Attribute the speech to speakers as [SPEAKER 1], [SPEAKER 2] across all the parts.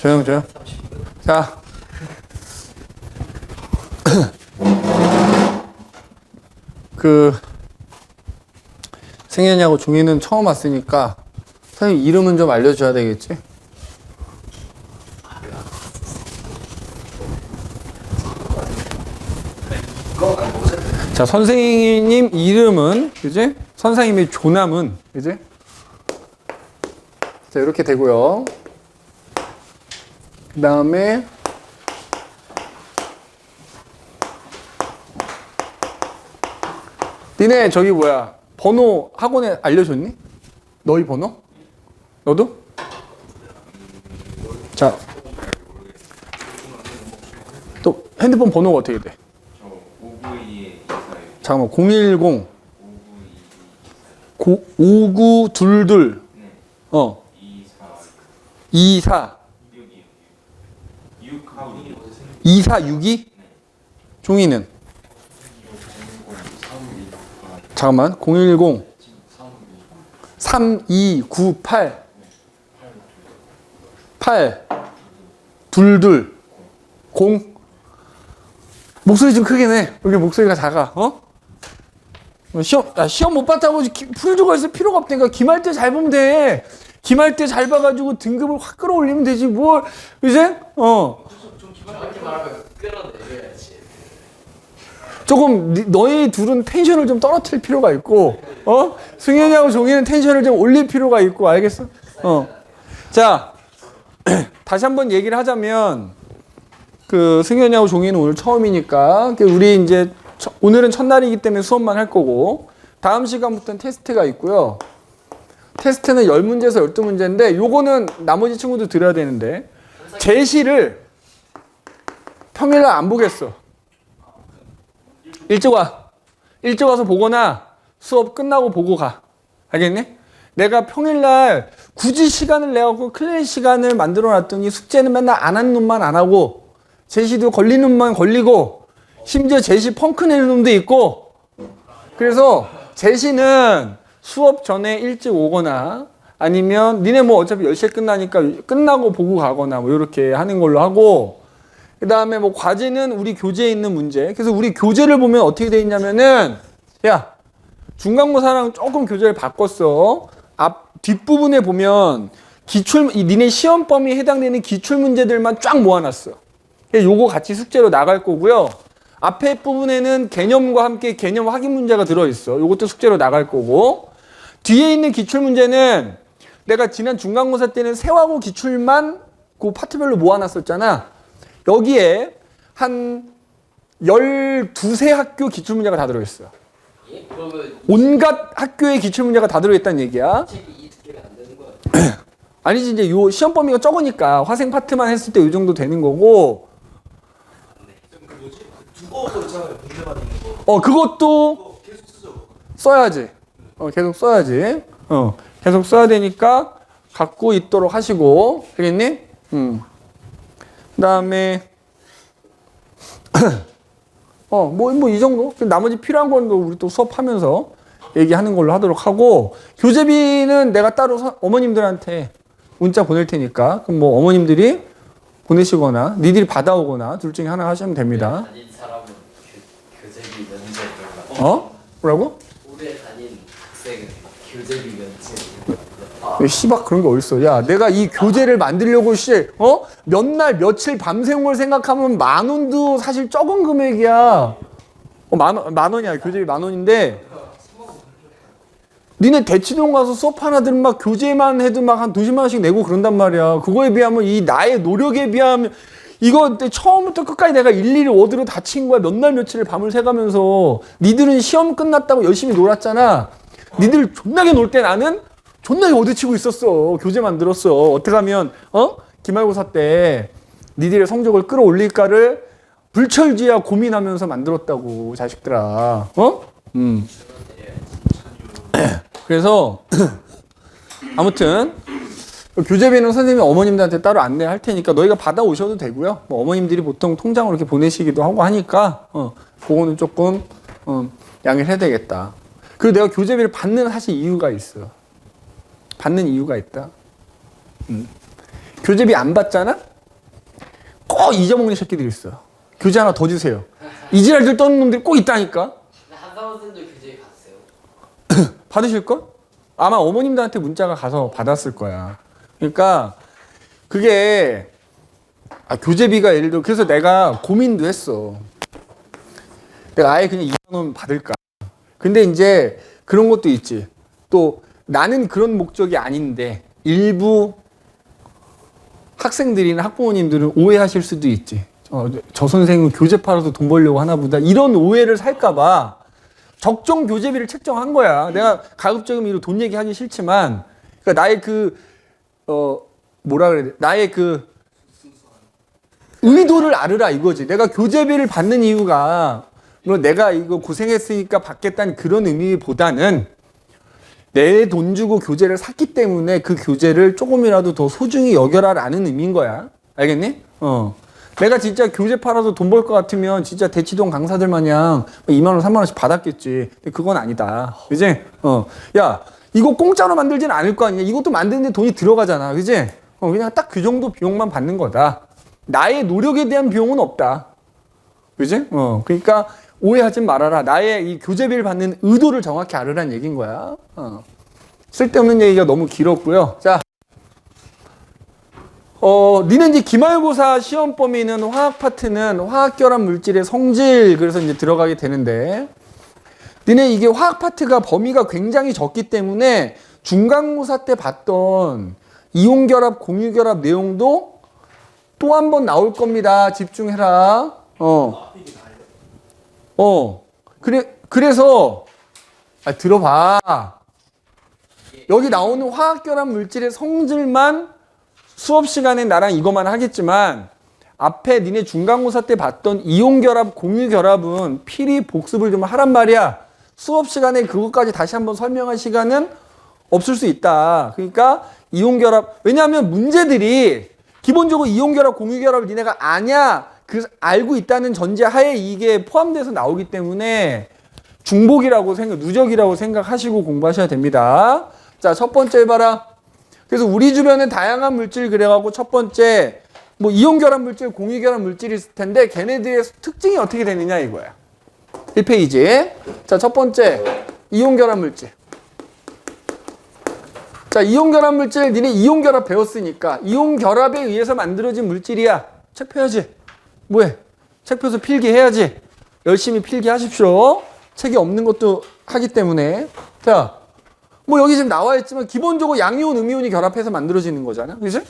[SPEAKER 1] 조용. 자. 승현이하고 종이는 처음 왔으니까 선생님 이름은 좀 알려줘야 되겠지? 자, 선생님 이름은, 그지? 선생님의 조남은, 그지? 자, 이렇게 되고요. 그 다음에, 니네 저기 뭐야, 번호 학원에 알려줬니? 너희 번호? 너도? 자, 또 핸드폰 번호가 어떻게 돼? 잠깐만, 010 5922 24 2462 종이는? 잠깐만, 010 3298 8 22 0. 목소리 좀 크게 내. 여기 목소리가 작아. 시험 못 봤다고 풀주고 있을 필요가 없다니까. 기말 때 잘 보면 돼. 기말 때 잘 봐가지고 등급을 확 끌어올리면 되지. 뭘, 이제?
[SPEAKER 2] 좀 기말하게 말하면 끌어내려야지.
[SPEAKER 1] 조금 너희 둘은 텐션을 좀 떨어뜨릴 필요가 있고, 승현이하고 종이는 텐션을 좀 올릴 필요가 있고, 알겠어? 자, 다시 한번 얘기를 하자면, 승현이하고 종이는 오늘 처음이니까, 우리 이제 오늘은 첫날이기 때문에 수업만 할 거고, 다음 시간부터는 테스트가 있고요. 테스트는 10문제에서 12문제인데, 요거는 나머지 친구들 들어야 되는데, 제시를 평일날 안 보겠어. 일찍 와서 보거나 수업 끝나고 보고 가. 알겠니? 내가 평일날 굳이 시간을 내갖고 클래스 시간을 만들어 놨더니 숙제는 맨날 안 하는 놈만 안 하고, 제시도 걸리는 놈만 걸리고, 심지어 제시 펑크 내는 놈도 있고. 그래서 제시는 수업 전에 일찍 오거나 아니면 니네 뭐 어차피 10시에 끝나니까 끝나고 보고 가거나 뭐 이렇게 하는 걸로 하고, 그 다음에 뭐 과제는 우리 교재에 있는 문제. 그래서 우리 교재를 보면 어떻게 돼 있냐면은, 야, 중간고사랑 조금 교재를 바꿨어. 뒷부분에 보면 니네 시험 범위에 해당되는 기출 문제들만 쫙 모아놨어. 요거 같이 숙제로 나갈 거고요. 앞에 부분에는 개념과 함께 개념 확인 문제가 들어있어. 요것도 숙제로 나갈 거고, 뒤에 있는 기출 문제는 내가 지난 중간고사 때는 세하고 기출만 그 파트별로 모아놨었잖아. 여기에 한 12세 학교 기출 문제가 다 들어있어.
[SPEAKER 2] 예? 그러면
[SPEAKER 1] 온갖 학교의 기출 문제가 다 들어있다는 얘기야.
[SPEAKER 2] 책이 이 두께가 안 되는 거야?
[SPEAKER 1] 아니지, 이제 요 시험 범위가 적으니까 화생 파트만 했을 때 이 정도 되는 거고.
[SPEAKER 3] 그 뭐지? 두꺼워서 있잖아요. 문제만 있는 거.
[SPEAKER 1] 그것도
[SPEAKER 3] 그거 계속 쓰죠.
[SPEAKER 1] 써야지. 계속 써야지. 계속 써야 되니까 갖고 있도록 하시고. 알겠니? 그 다음에, 뭐 이 정도? 나머지 필요한 건 우리 또 수업하면서 얘기하는 걸로 하도록 하고, 교재비는 내가 따로 어머님들한테 문자 보낼 테니까, 그럼 뭐 어머님들이 보내시거나, 니들이 받아오거나, 둘 중에 하나 하시면 됩니다.
[SPEAKER 2] 다닌 사람은 교재비 면제
[SPEAKER 1] 뭐라고?
[SPEAKER 2] 올해 다닌 학생은 교재비 면제.
[SPEAKER 1] 씨발 그런 게 어딨어. 야, 내가 이 교재를 만들려고 몇 날 며칠 밤새운 걸 생각하면 10,000원도 사실 적은 금액이야. 만 원이야. 교재비 10,000원인데, 니네 대치동 가서 수업 하나 들으면 막 교재만 해도 막 한 20만 원씩 내고 그런단 말이야. 그거에 비하면 이 나의 노력에 비하면, 이거 처음부터 끝까지 내가 일일이 워드로 다 친 거야. 몇 날 며칠을 밤을 새가면서. 니들은 시험 끝났다고 열심히 놀았잖아. 니들 존나게 놀 때 나는 존나게 워드 치고 있었어. 교재 만들었어. 어떻게 하면 기말고사 때 니들의 성적을 끌어올릴까를 불철주야 고민하면서 만들었다고, 자식들아. 그래서 아무튼 교재비는 선생님이 어머님들한테 따로 안내할 테니까 너희가 받아오셔도 되고요. 뭐 어머님들이 보통 통장으로 이렇게 보내시기도 하고 하니까 그거는 조금 양해를 해야 되겠다. 그리고 내가 교재비를 받는 사실 이유가 있어. 받는 이유가 있다. 교재비 안 받잖아? 꼭 잊어먹는 새끼들이 있어요. 교재 하나 더 주세요. 이지랄들 떠는 놈들이 꼭 있다니까.
[SPEAKER 2] 근데 한상원 쌤도 교재 받으세요?
[SPEAKER 1] 받으실걸? 아마 어머님들한테 문자가 가서 받았을 거야. 그러니까 그게 교재비가 예를 들어 그래서 내가 고민도 했어. 내가 아예 그냥 2만 원 받을까? 근데 이제 그런 것도 있지. 또 나는 그런 목적이 아닌데 일부 학생들이나 학부모님들은 오해하실 수도 있지. 저 선생은 교재 팔아서 돈 벌려고 하나 보다. 이런 오해를 살까봐 적정 교재비를 책정한 거야. 내가 가급적이면 이로 돈 얘기하기 싫지만, 그러니까 나의 뭐라 그래야 돼? 나의 의도를 알으라 이거지. 내가 교재비를 받는 이유가, 물론 내가 이거 고생했으니까 받겠다는 그런 의미보다는 내 돈 주고 교재를 샀기 때문에 그 교재를 조금이라도 더 소중히 여겨라라는 의미인 거야. 알겠니? 내가 진짜 교재 팔아서 돈 벌 것 같으면 진짜 대치동 강사들 마냥 2만 원, 3만 원씩 받았겠지. 근데 그건 아니다. 그지? 야, 이거 공짜로 만들지는 않을 거 아니야. 이것도 만드는데 돈이 들어가잖아. 그지? 그냥 딱 그 정도 비용만 받는 거다. 나의 노력에 대한 비용은 없다. 그지? 그러니까 오해하지 말아라. 나의 이 교재비를 받는 의도를 정확히 알으라는 얘기인 거야. 쓸데없는 얘기가 너무 길었고요. 자, 니네 이제 기말고사 시험 범위는 화학 파트는 화학결합 물질의 성질, 그래서 이제 들어가게 되는데, 니네 이게 화학 파트가 범위가 굉장히 적기 때문에 중간고사 때 봤던 이온결합, 공유결합 내용도 또 한 번 나올 겁니다. 집중해라. 그래서 들어봐. 여기 나오는 화학결합 물질의 성질만 수업 시간에 나랑 이것만 하겠지만 앞에 니네 중간고사 때 봤던 이온결합, 공유결합은 필히 복습을 좀 하란 말이야. 수업 시간에 그것까지 다시 한번 설명할 시간은 없을 수 있다. 그러니까 이온결합, 왜냐하면 문제들이 기본적으로 이온결합, 공유결합을 니네가 아냐, 그래서 알고 있다는 전제하에 이게 포함돼서 나오기 때문에 중복이라고 누적이라고 생각하시고 공부하셔야 됩니다. 자, 첫 번째 봐라. 그래서 우리 주변에 다양한 물질 그래갖고 첫 번째 뭐 이온결합 물질, 공유결합 물질이 있을 텐데 걔네들의 특징이 어떻게 되느냐 이거야. 1페이지. 자, 첫 번째 이온결합 물질. 자, 이온결합 물질 니네 이온결합 배웠으니까 이온결합에 의해서 만들어진 물질이야. 책 펴야지. 뭐해? 책 펴서 필기해야지. 열심히 필기하십시오. 책이 없는 것도 하기 때문에. 자, 뭐 여기 지금 나와 있지만 기본적으로 양이온, 음이온이 결합해서 만들어지는 거잖아. 그지?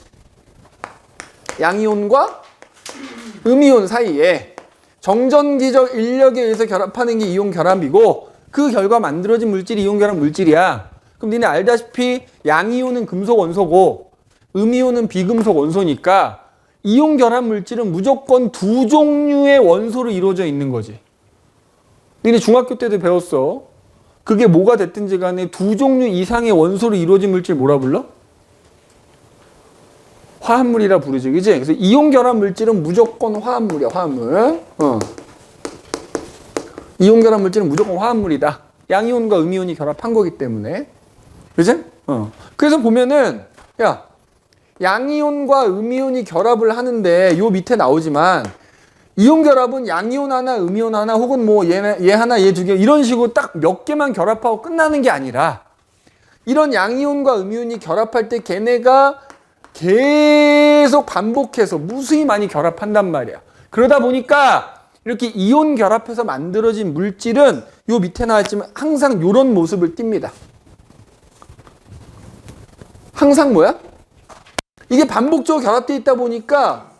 [SPEAKER 1] 양이온과 음이온 사이에 정전기적 인력에 의해서 결합하는 게 이온 결합이고 그 결과 만들어진 물질이 이온 결합 물질이야. 그럼 니네 알다시피 양이온은 금속 원소고 음이온은 비금속 원소니까 이온 결합 물질은 무조건 두 종류의 원소로 이루어져 있는 거지. 니네 중학교 때도 배웠어. 그게 뭐가 됐든지 간에 두 종류 이상의 원소로 이루어진 물질 뭐라 불러? 화합물이라 부르지. 그지? 그래서 이온 결합 물질은 무조건 화합물이야. 화합물. 이온 결합 물질은 무조건 화합물이다. 양이온과 음이온이 결합한 거기 때문에. 그지? 그래서 보면은 야, 양이온과 음이온이 결합을 하는데 요 밑에 나오지만 이온 결합은 양이온 하나, 음이온 하나, 혹은 뭐 얘 하나, 얘 두 개 이런 식으로 딱 몇 개만 결합하고 끝나는 게 아니라 이런 양이온과 음이온이 결합할 때 걔네가 계속 반복해서 무수히 많이 결합한단 말이야. 그러다 보니까 이렇게 이온 결합해서 만들어진 물질은 요 밑에 나왔지만 항상 요런 모습을 띱니다. 항상 뭐야? 이게 반복적으로 결합되어 있다 보니까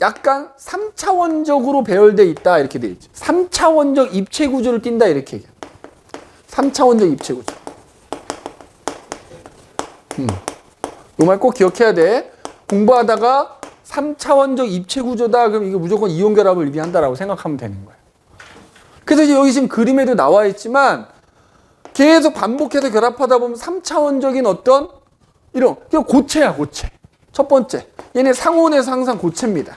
[SPEAKER 1] 약간 3차원적으로 배열되어 있다 이렇게 되어 있죠. 3차원적 입체 구조를 띈다 이렇게 얘기해요. 3차원적 입체 구조. 이 말 꼭 기억해야 돼. 공부하다가 3차원적 입체 구조다 그럼 이게 무조건 이온 결합을 의미한다라고 생각하면 되는 거예요. 그래서 이제 여기 지금 그림에도 나와 있지만 계속 반복해서 결합하다 보면 3차원적인 어떤 이런 고체야 고체. 첫 번째 얘네 상온에서 항상 고체입니다.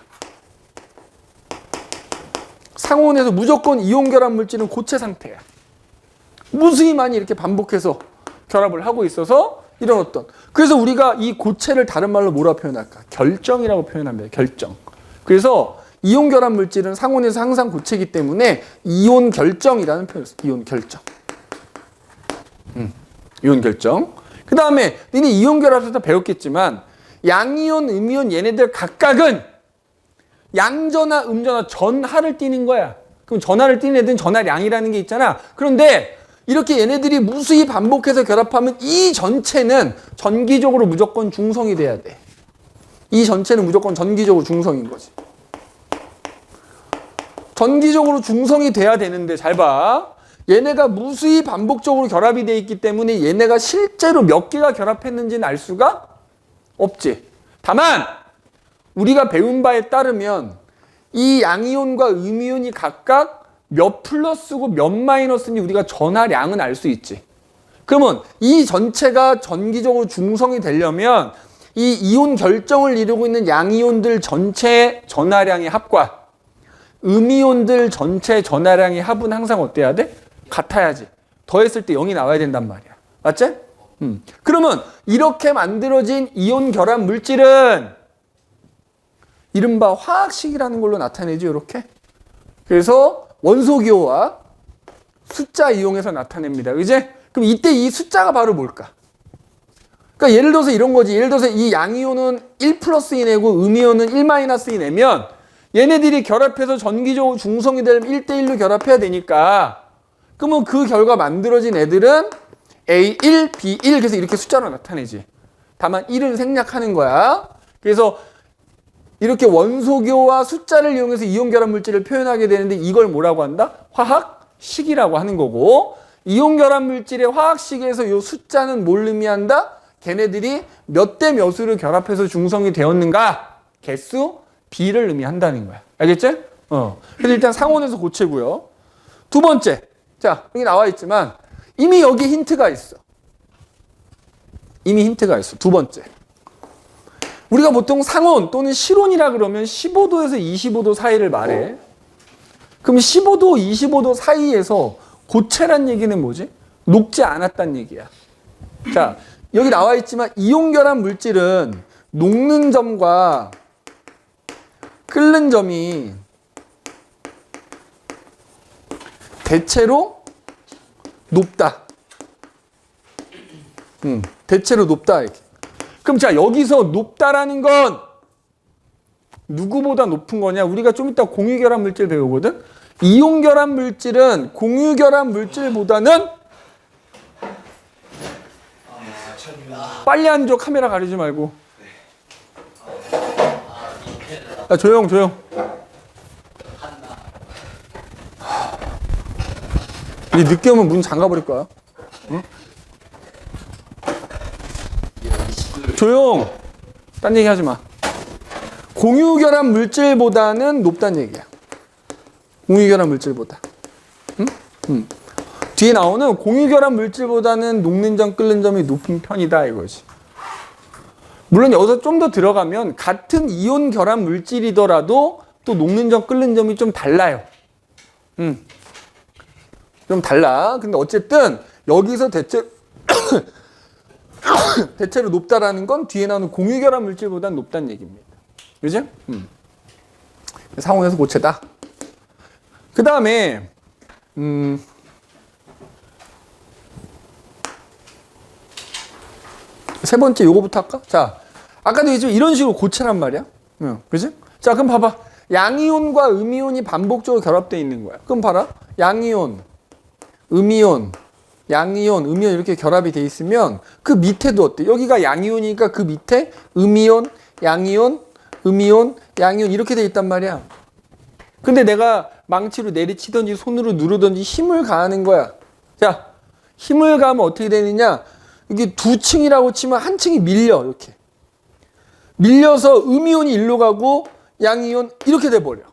[SPEAKER 1] 상온에서 무조건 이온 결합 물질은 고체 상태야. 무수히 많이 이렇게 반복해서 결합을 하고 있어서 이런 어떤. 그래서 우리가 이 고체를 다른 말로 뭐라 표현할까? 결정이라고 표현합니다. 결정. 그래서 이온 결합 물질은 상온에서 항상 고체이기 때문에 이온 결정이라는 표현을 써요. 이온 결정. 이온 결정. 그 다음에 니네 이온 결합에서 배웠겠지만 양이온, 음이온 얘네들 각각은 양전하, 음전하, 전하를 띠는 거야. 그럼 전하를 띠는 애들은 전하량이라는 게 있잖아. 그런데 이렇게 얘네들이 무수히 반복해서 결합하면 이 전체는 전기적으로 무조건 중성이 돼야 돼. 이 전체는 무조건 전기적으로 중성인 거지. 전기적으로 중성이 돼야 되는데 잘 봐. 얘네가 무수히 반복적으로 결합이 돼 있기 때문에 얘네가 실제로 몇 개가 결합했는지는 알 수가 없지. 다만 우리가 배운 바에 따르면 이 양이온과 음이온이 각각 몇 플러스고 몇 마이너스인지 우리가 전하량은 알 수 있지. 그러면 이 전체가 전기적으로 중성이 되려면 이 이온 결정을 이루고 있는 양이온들 전체 전하량의 합과 음이온들 전체 전하량의 합은 항상 어때야 돼? 같아야지. 더했을 때 0이 나와야 된단 말이야. 맞지? 그러면 이렇게 만들어진 이온 결합 물질은 이른바 화학식이라는 걸로 나타내죠. 이렇게. 그래서 원소 기호와 숫자 이용해서 나타냅니다. 그지? 그럼 이때 이 숫자가 바로 뭘까? 그러니까 예를 들어서 이런 거지. 예를 들어서 이 양이온은 1 플러스 이내고 음이온은 1 마이너스 이내면 얘네들이 결합해서 전기적으로 중성이 되려면 1대1로 결합해야 되니까 그러면 그 결과 만들어진 애들은 A1, B1 그래서 이렇게 숫자로 나타내지. 다만 1은 생략하는 거야. 그래서 이렇게 원소교와 숫자를 이용해서 이온 결합 물질을 표현하게 되는데 이걸 뭐라고 한다? 화학식이라고 하는 거고 이온 결합 물질의 화학식에서 이 숫자는 뭘 의미한다? 걔네들이 몇 대 몇으로 결합해서 중성이 되었는가? 개수 B를 의미한다는 거야. 알겠지? 그래서 일단 상온에서 고체고요. 두 번째. 자, 여기 나와 있지만 이미 여기 힌트가 있어. 이미 힌트가 있어. 두 번째. 우리가 보통 상온 또는 실온이라 그러면 15도에서 25도 사이를 말해. 그럼 15도, 25도 사이에서 고체란 얘기는 뭐지? 녹지 않았단 얘기야. 자, 여기 나와 있지만 이온 결합 물질은 녹는 점과 끓는 점이 대체로 높다. 대체로 높다 이렇게. 그럼 자 여기서 높다라는 건 누구보다 높은 거냐? 우리가 좀 이따 공유결합 물질 배우거든. 이온결합 물질은 공유결합 물질보다는 빨리 앉아. 카메라 가리지 말고. 야, 조용. 이 늦게 오면 문 잠가버릴 거야. 응? 조용. 딴 얘기 하지 마. 공유결합 물질보다는 높다는 얘기야. 공유결합 물질보다. 응? 뒤에 나오는 공유결합 물질보다는 녹는 점, 끓는 점이 높은 편이다 이거지. 물론 여기서 좀 더 들어가면 같은 이온 결합 물질이더라도 또 녹는 점, 끓는 점이 좀 달라요. 좀 달라. 근데 어쨌든 여기서 대체로 높다라는 건 뒤에 나오는 공유결합 물질보다는 높다는 얘기입니다. 그죠? 상온에서 고체다. 그 다음에 세 번째 요거부터 할까? 자, 아까도 얘기했지만 이런 식으로 고체란 말이야. 그지? 자, 그럼 봐봐. 양이온과 음이온이 반복적으로 결합되어 있는 거야. 그럼 봐라. 양이온, 음이온, 양이온, 음이온 이렇게 결합이 돼 있으면 그 밑에도 어때? 여기가 양이온이니까 그 밑에 음이온, 양이온, 음이온, 양이온 이렇게 돼 있단 말이야. 근데 내가 망치로 내리치든지 손으로 누르든지 힘을 가하는 거야. 자, 힘을 가하면 어떻게 되느냐? 이게 두 층이라고 치면 한 층이 밀려. 이렇게. 밀려서 음이온이 일로 가고 양이온 이렇게 돼버려.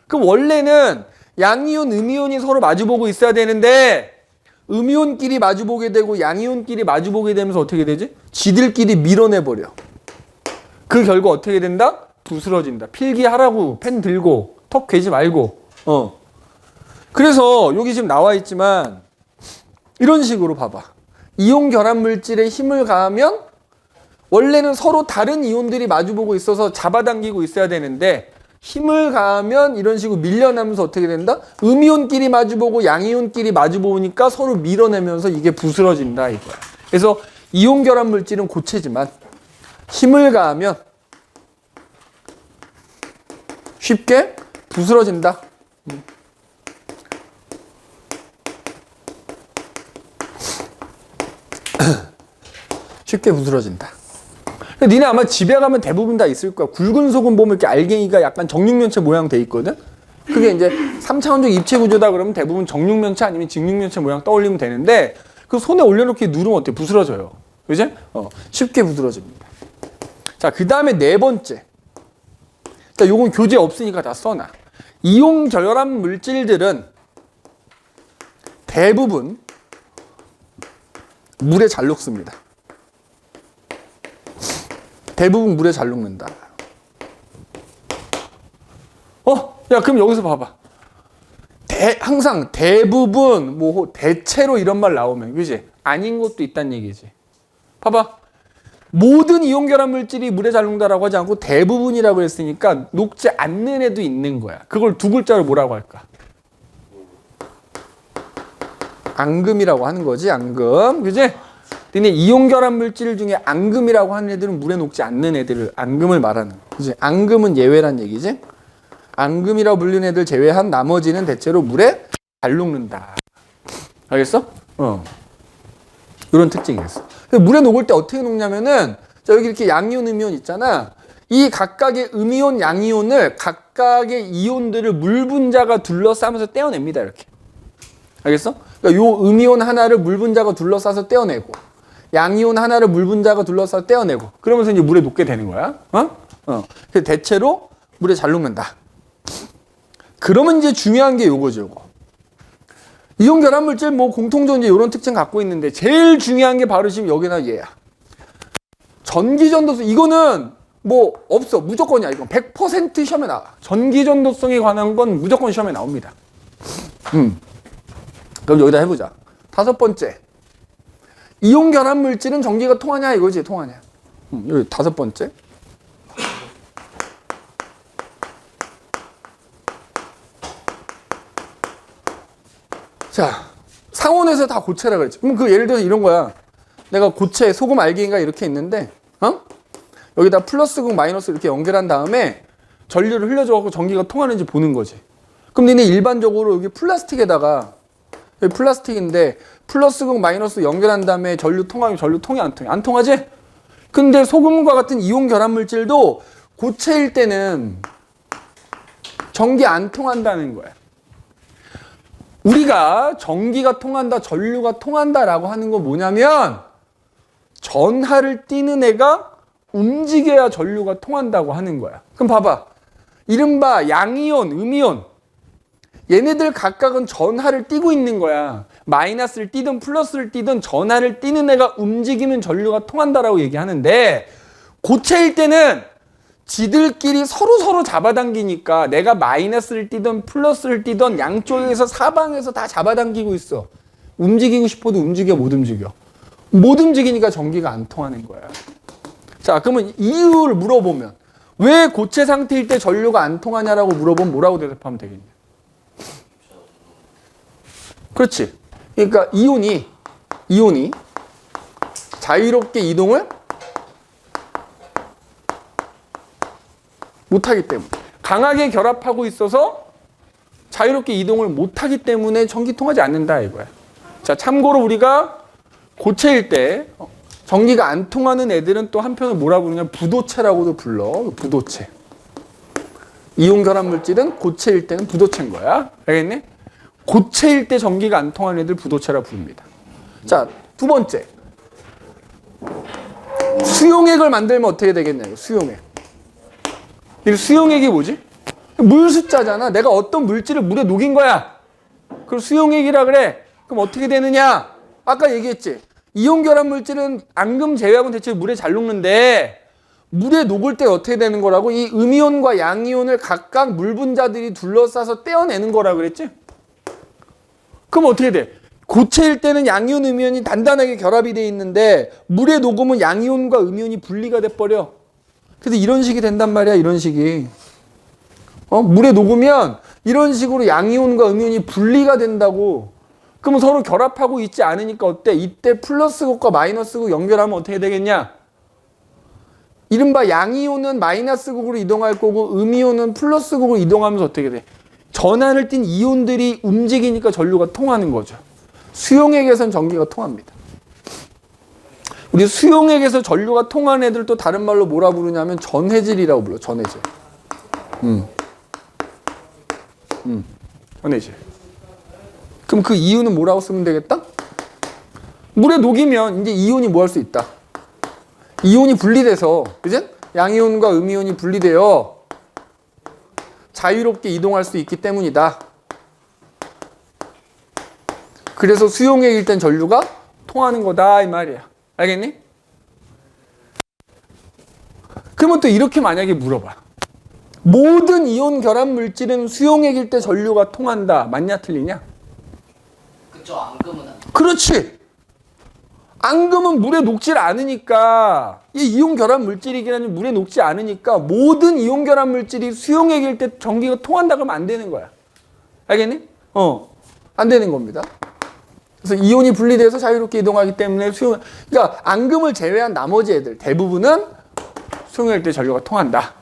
[SPEAKER 1] 그럼 원래는 양이온, 음이온이 서로 마주보고 있어야 되는데 음이온끼리 마주보게 되고 양이온끼리 마주보게 되면서 어떻게 되지? 지들끼리 밀어내버려. 그 결과 어떻게 된다? 부스러진다. 필기하라고 펜 들고 턱 괴지 말고. 그래서 여기 지금 나와 있지만 이런 식으로 봐봐. 이온 결합 물질에 힘을 가하면 원래는 서로 다른 이온들이 마주보고 있어서 잡아당기고 있어야 되는데 힘을 가하면 이런 식으로 밀려나면서 어떻게 된다? 음이온끼리 마주보고 양이온끼리 마주보니까 서로 밀어내면서 이게 부스러진다 이거야. 그래서 이온 결합 물질은 고체지만 힘을 가하면 쉽게 부스러진다. 쉽게 부스러진다. 니네 아마 집에 가면 대부분 다 있을 거야. 굵은 소금 보면 이렇게 알갱이가 약간 정육면체 모양 돼 있거든. 그게 이제 3차원적 입체 구조다 그러면 대부분 정육면체 아니면 직육면체 모양 떠올리면 되는데 그 손에 올려놓기 누르면 어때? 부스러져요. 그지? 쉽게 부스러집니다. 자, 그 다음에 네 번째. 자, 요건 교재 없으니까 다 써놔. 이온 결합 물질들은 대부분 물에 잘 녹습니다. 대부분 물에 잘 녹는다. 야, 그럼 여기서 봐봐. 항상 대부분, 뭐, 대체로 이런 말 나오면, 그지? 아닌 것도 있다는 얘기지. 봐봐. 모든 이온 결합 물질이 물에 잘 녹는다라고 하지 않고 대부분이라고 했으니까 녹지 않는 애도 있는 거야. 그걸 두 글자로 뭐라고 할까? 앙금이라고 하는 거지, 앙금. 그지? 근데 이온 결합 물질 중에 앙금이라고 하는 애들은 물에 녹지 않는 애들을 앙금을 말하는 거야. 그지? 앙금은 예외란 얘기지? 앙금이라고 불리는 애들 제외한 나머지는 대체로 물에 잘 녹는다. 알겠어? 이런 특징이 있어. 물에 녹을 때 어떻게 녹냐면은, 자, 여기 이렇게 양이온, 음이온 있잖아. 이 각각의 음이온, 양이온을 각각의 이온들을 물 분자가 둘러싸면서 떼어냅니다. 이렇게. 알겠어? 그러니까 요 음이온 하나를 물 분자가 둘러싸서 떼어내고, 양이온 하나를 물 분자가 둘러싸서 떼어내고, 그러면서 이제 물에 녹게 되는 거야. 그래서 대체로 물에 잘 녹는다. 그러면 이제 중요한 게 요거죠, 요거. 이온 결합 물질 뭐 공통적인 이제 이런 특징 갖고 있는데 제일 중요한 게 바로 지금 여기나 얘야. 전기전도성. 이거는 뭐 없어. 무조건이야. 이건 100% 시험에 나와. 전기전도성에 관한 건 무조건 시험에 나옵니다. 그럼 여기다 해보자. 다섯 번째. 이온 결합 물질은 전기가 통하냐 이거지. 통하냐. 여기 다섯 번째. 자, 상온에서 다 고체라 그랬지. 그럼 그 예를 들어서 이런 거야. 내가 고체, 소금 알갱이가 이렇게 있는데, 여기다 플러스극, 마이너스 이렇게 연결한 다음에 전류를 흘려줘갖고 전기가 통하는지 보는 거지. 그럼 니네 일반적으로 여기 플라스틱에다가, 여기 플라스틱인데, 플러스극, 마이너스 연결한 다음에 전류 통하면 전류 통해, 안 통해? 안 통하지? 근데 소금과 같은 이온 결합 물질도 고체일 때는 전기 안 통한다는 거야. 우리가 전기가 통한다, 전류가 통한다라고 하는 건 뭐냐면 전하를 띠는 애가 움직여야 전류가 통한다고 하는 거야. 그럼 봐봐. 이른바 양이온, 음이온 얘네들 각각은 전하를 띠고 있는 거야. 마이너스를 띠든 플러스를 띠든 전하를 띠는 애가 움직이면 전류가 통한다라고 얘기하는데 고체일 때는 지들끼리 서로 잡아당기니까 내가 마이너스를 띠든 플러스를 띠든 양쪽에서 사방에서 다 잡아당기고 있어. 움직이고 싶어도 움직여 못 움직여. 못 움직이니까 전기가 안 통하는 거야. 자, 그러면 이유를 물어보면 왜 고체 상태일 때 전류가 안 통하냐라고 물어보면 뭐라고 대답하면 되겠냐. 그렇지. 그러니까 이온이 자유롭게 이동을 못하기 때문에 강하게 결합하고 있어서 자유롭게 이동을 못하기 때문에 전기 통하지 않는다 이거야. 자, 참고로 우리가 고체일 때 전기가 안 통하는 애들은 또 한편으로 뭐라 부르냐 부도체라고도 불러. 부도체. 이온 결합 물질은 고체일 때는 부도체인 거야. 알겠니? 고체일 때 전기가 안 통하는 애들 부도체라 부릅니다. 자, 두 번째. 수용액을 만들면 어떻게 되겠냐고. 수용액. 이 수용액이 뭐지? 물 숫자잖아. 내가 어떤 물질을 물에 녹인 거야. 그걸 수용액이라 그래. 그럼 어떻게 되느냐? 아까 얘기했지. 이온 결합 물질은 앙금 제외하고는 대체 물에 잘 녹는데 물에 녹을 때 어떻게 되는 거라고? 이 음이온과 양이온을 각각 물 분자들이 둘러싸서 떼어내는 거라 그랬지? 그럼 어떻게 돼? 고체일 때는 양이온, 음이온이 단단하게 결합이 돼 있는데 물에 녹으면 양이온과 음이온이 분리가 돼 버려. 그래서 이런 식이 된단 말이야. 이런 식이. 물에 녹으면 이런 식으로 양이온과 음이온이 분리가 된다고. 그러면 서로 결합하고 있지 않으니까 어때? 이때 플러스극과 마이너스극 연결하면 어떻게 되겠냐? 이른바 양이온은 마이너스극으로 이동할 거고 음이온은 플러스극으로 이동하면서 어떻게 돼? 전환을 띤 이온들이 움직이니까 전류가 통하는 거죠. 수용액에선 전기가 통합니다. 우리 수용액에서 전류가 통하는 애들 또 다른 말로 뭐라 부르냐면 전해질이라고 불러. 전해질. 전해질. 그럼 그 이유는 뭐라고 쓰면 되겠다? 물에 녹이면 이제 이온이 뭐 할 수 있다? 이온이 분리돼서, 그지? 양이온과 음이온이 분리되어 자유롭게 이동할 수 있기 때문이다. 그래서 수용액일 땐 전류가 통하는 거다 이 말이야. 알겠니? 그러면 또 이렇게 만약에 물어봐. 모든 이온 결합 물질은 수용액일 때 전류가 통한다. 맞냐 틀리냐?
[SPEAKER 2] 그쵸. 앙금은 안 돼.
[SPEAKER 1] 그렇지. 앙금은 물에 녹질 않으니까 이 이온 결합 물질이긴 하지 물에 녹지 않으니까 모든 이온 결합 물질이 수용액일 때 전기가 통한다 그러면 안 되는 거야. 알겠니? 안 되는 겁니다. 그래서 이온이 분리돼서 자유롭게 이동하기 때문에 그러니까 앙금을 제외한 나머지 애들 대부분은 수용액일 때 전류가 통한다.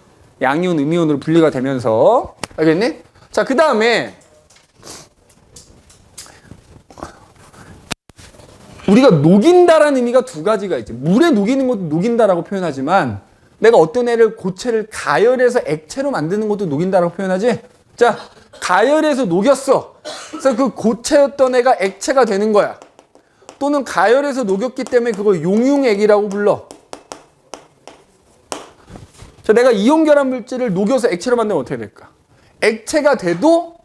[SPEAKER 1] 양이온, 음이온으로 분리가 되면서. 알겠니? 자, 그 다음에 우리가 녹인다라는 의미가 두 가지가 있지. 물에 녹이는 것도 녹인다라고 표현하지만 내가 어떤 애를 고체를 가열해서 액체로 만드는 것도 녹인다라고 표현하지. 자, 가열해서 녹였어. 그래서 그 고체였던 애가 액체가 되는 거야. 또는 가열해서 녹였기 때문에 그걸 용융액이라고 불러. 자, 내가 이온 결합 물질을 녹여서 액체로 만들면 어떻게 될까? 액체가 돼도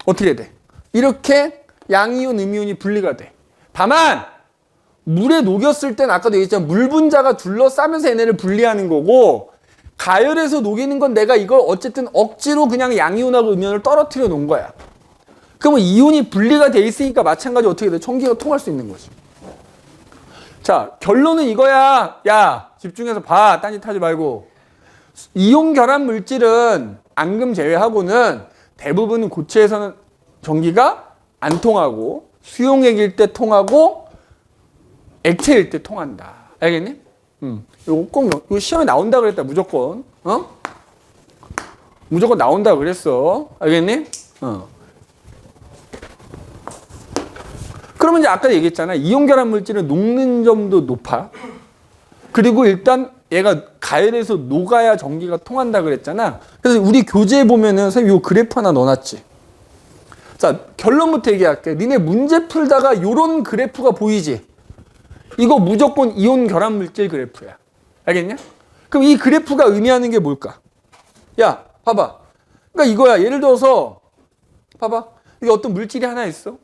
[SPEAKER 1] 어떻게 돼? 이렇게 양이온, 음이온이 분리가 돼. 다만 물에 녹였을 땐 아까도 얘기했지만 물 분자가 둘러싸면서 얘네를 분리하는 거고 가열해서 녹이는 건 내가 이걸 어쨌든 억지로 그냥 양이온하고 음이온을 떨어뜨려 놓은 거야. 그러면 이온이 분리가 돼 있으니까 마찬가지로 어떻게 돼? 전기가 통할 수 있는 거지. 자, 결론은 이거야. 야, 집중해서 봐. 딴짓 하지 말고. 이온 결합 물질은 앙금 제외하고는 대부분 고체에서는 전기가 안 통하고 수용액일 때 통하고 액체일 때 통한다. 알겠니? 이거 꼭 이거 시험에 나온다 그랬다. 무조건. 무조건 나온다 그랬어. 알겠니? 그러면 이제 아까 얘기했잖아. 이온 결합 물질은 녹는 점도 높아. 그리고 일단 얘가 가열해서 녹아야 전기가 통한다 그랬잖아. 그래서 우리 교재에 보면은 선생님 요 그래프 하나 넣어놨지. 자, 결론부터 얘기할게. 니네 문제 풀다가 요런 그래프가 보이지? 이거 무조건 이온 결합 물질 그래프야. 알겠냐? 그럼 이 그래프가 의미하는 게 뭘까? 야, 봐봐. 그러니까 이거야. 예를 들어서 봐봐. 이게 어떤 물질이 하나 있어.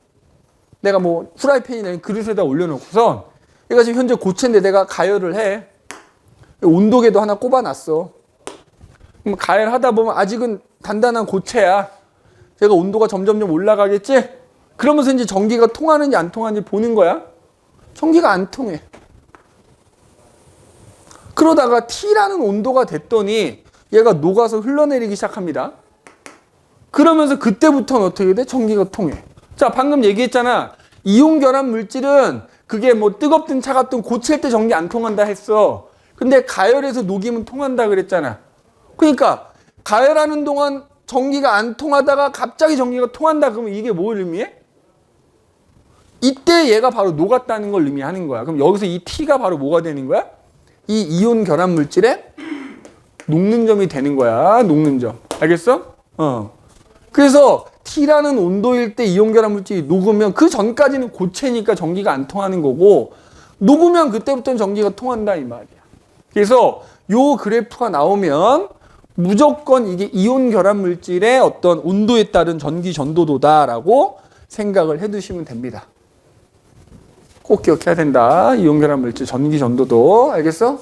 [SPEAKER 1] 내가 뭐 후라이팬이나 그릇에다 올려놓고선 얘가 지금 현재 고체인데 내가 가열을 해. 온도계도 하나 꼽아놨어. 그럼 가열하다 보면 아직은 단단한 고체야. 제가 온도가 점점점 올라가겠지? 그러면서 이제 전기가 통하는지 안 통하는지 보는 거야. 전기가 안 통해. 그러다가 T라는 온도가 됐더니 얘가 녹아서 흘러내리기 시작합니다. 그러면서 그때부터는 어떻게 돼? 전기가 통해. 자, 방금 얘기했잖아. 이온 결합 물질은 그게 뭐 뜨겁든 차갑든 고체일 때 전기 안 통한다 했어. 근데 가열해서 녹이면 통한다 그랬잖아. 그러니까 가열하는 동안 전기가 안 통하다가 갑자기 전기가 통한다 그러면 이게 뭘 의미해? 이때 얘가 바로 녹았다는 걸 의미하는 거야. 그럼 여기서 이 T가 바로 뭐가 되는 거야? 이 이온 결합 물질의 녹는 점이 되는 거야. 녹는 점. 알겠어? 그래서 T라는 온도일 때 이온 결합 물질이 녹으면 그 전까지는 고체니까 전기가 안 통하는 거고 녹으면 그때부터는 전기가 통한다 이 말이야. 그래서 요 그래프가 나오면 무조건 이게 이온 결합 물질의 어떤 온도에 따른 전기 전도도다라고 생각을 해두시면 됩니다. 꼭 기억해야 된다. 이온 결합 물질 전기 전도도. 알겠어?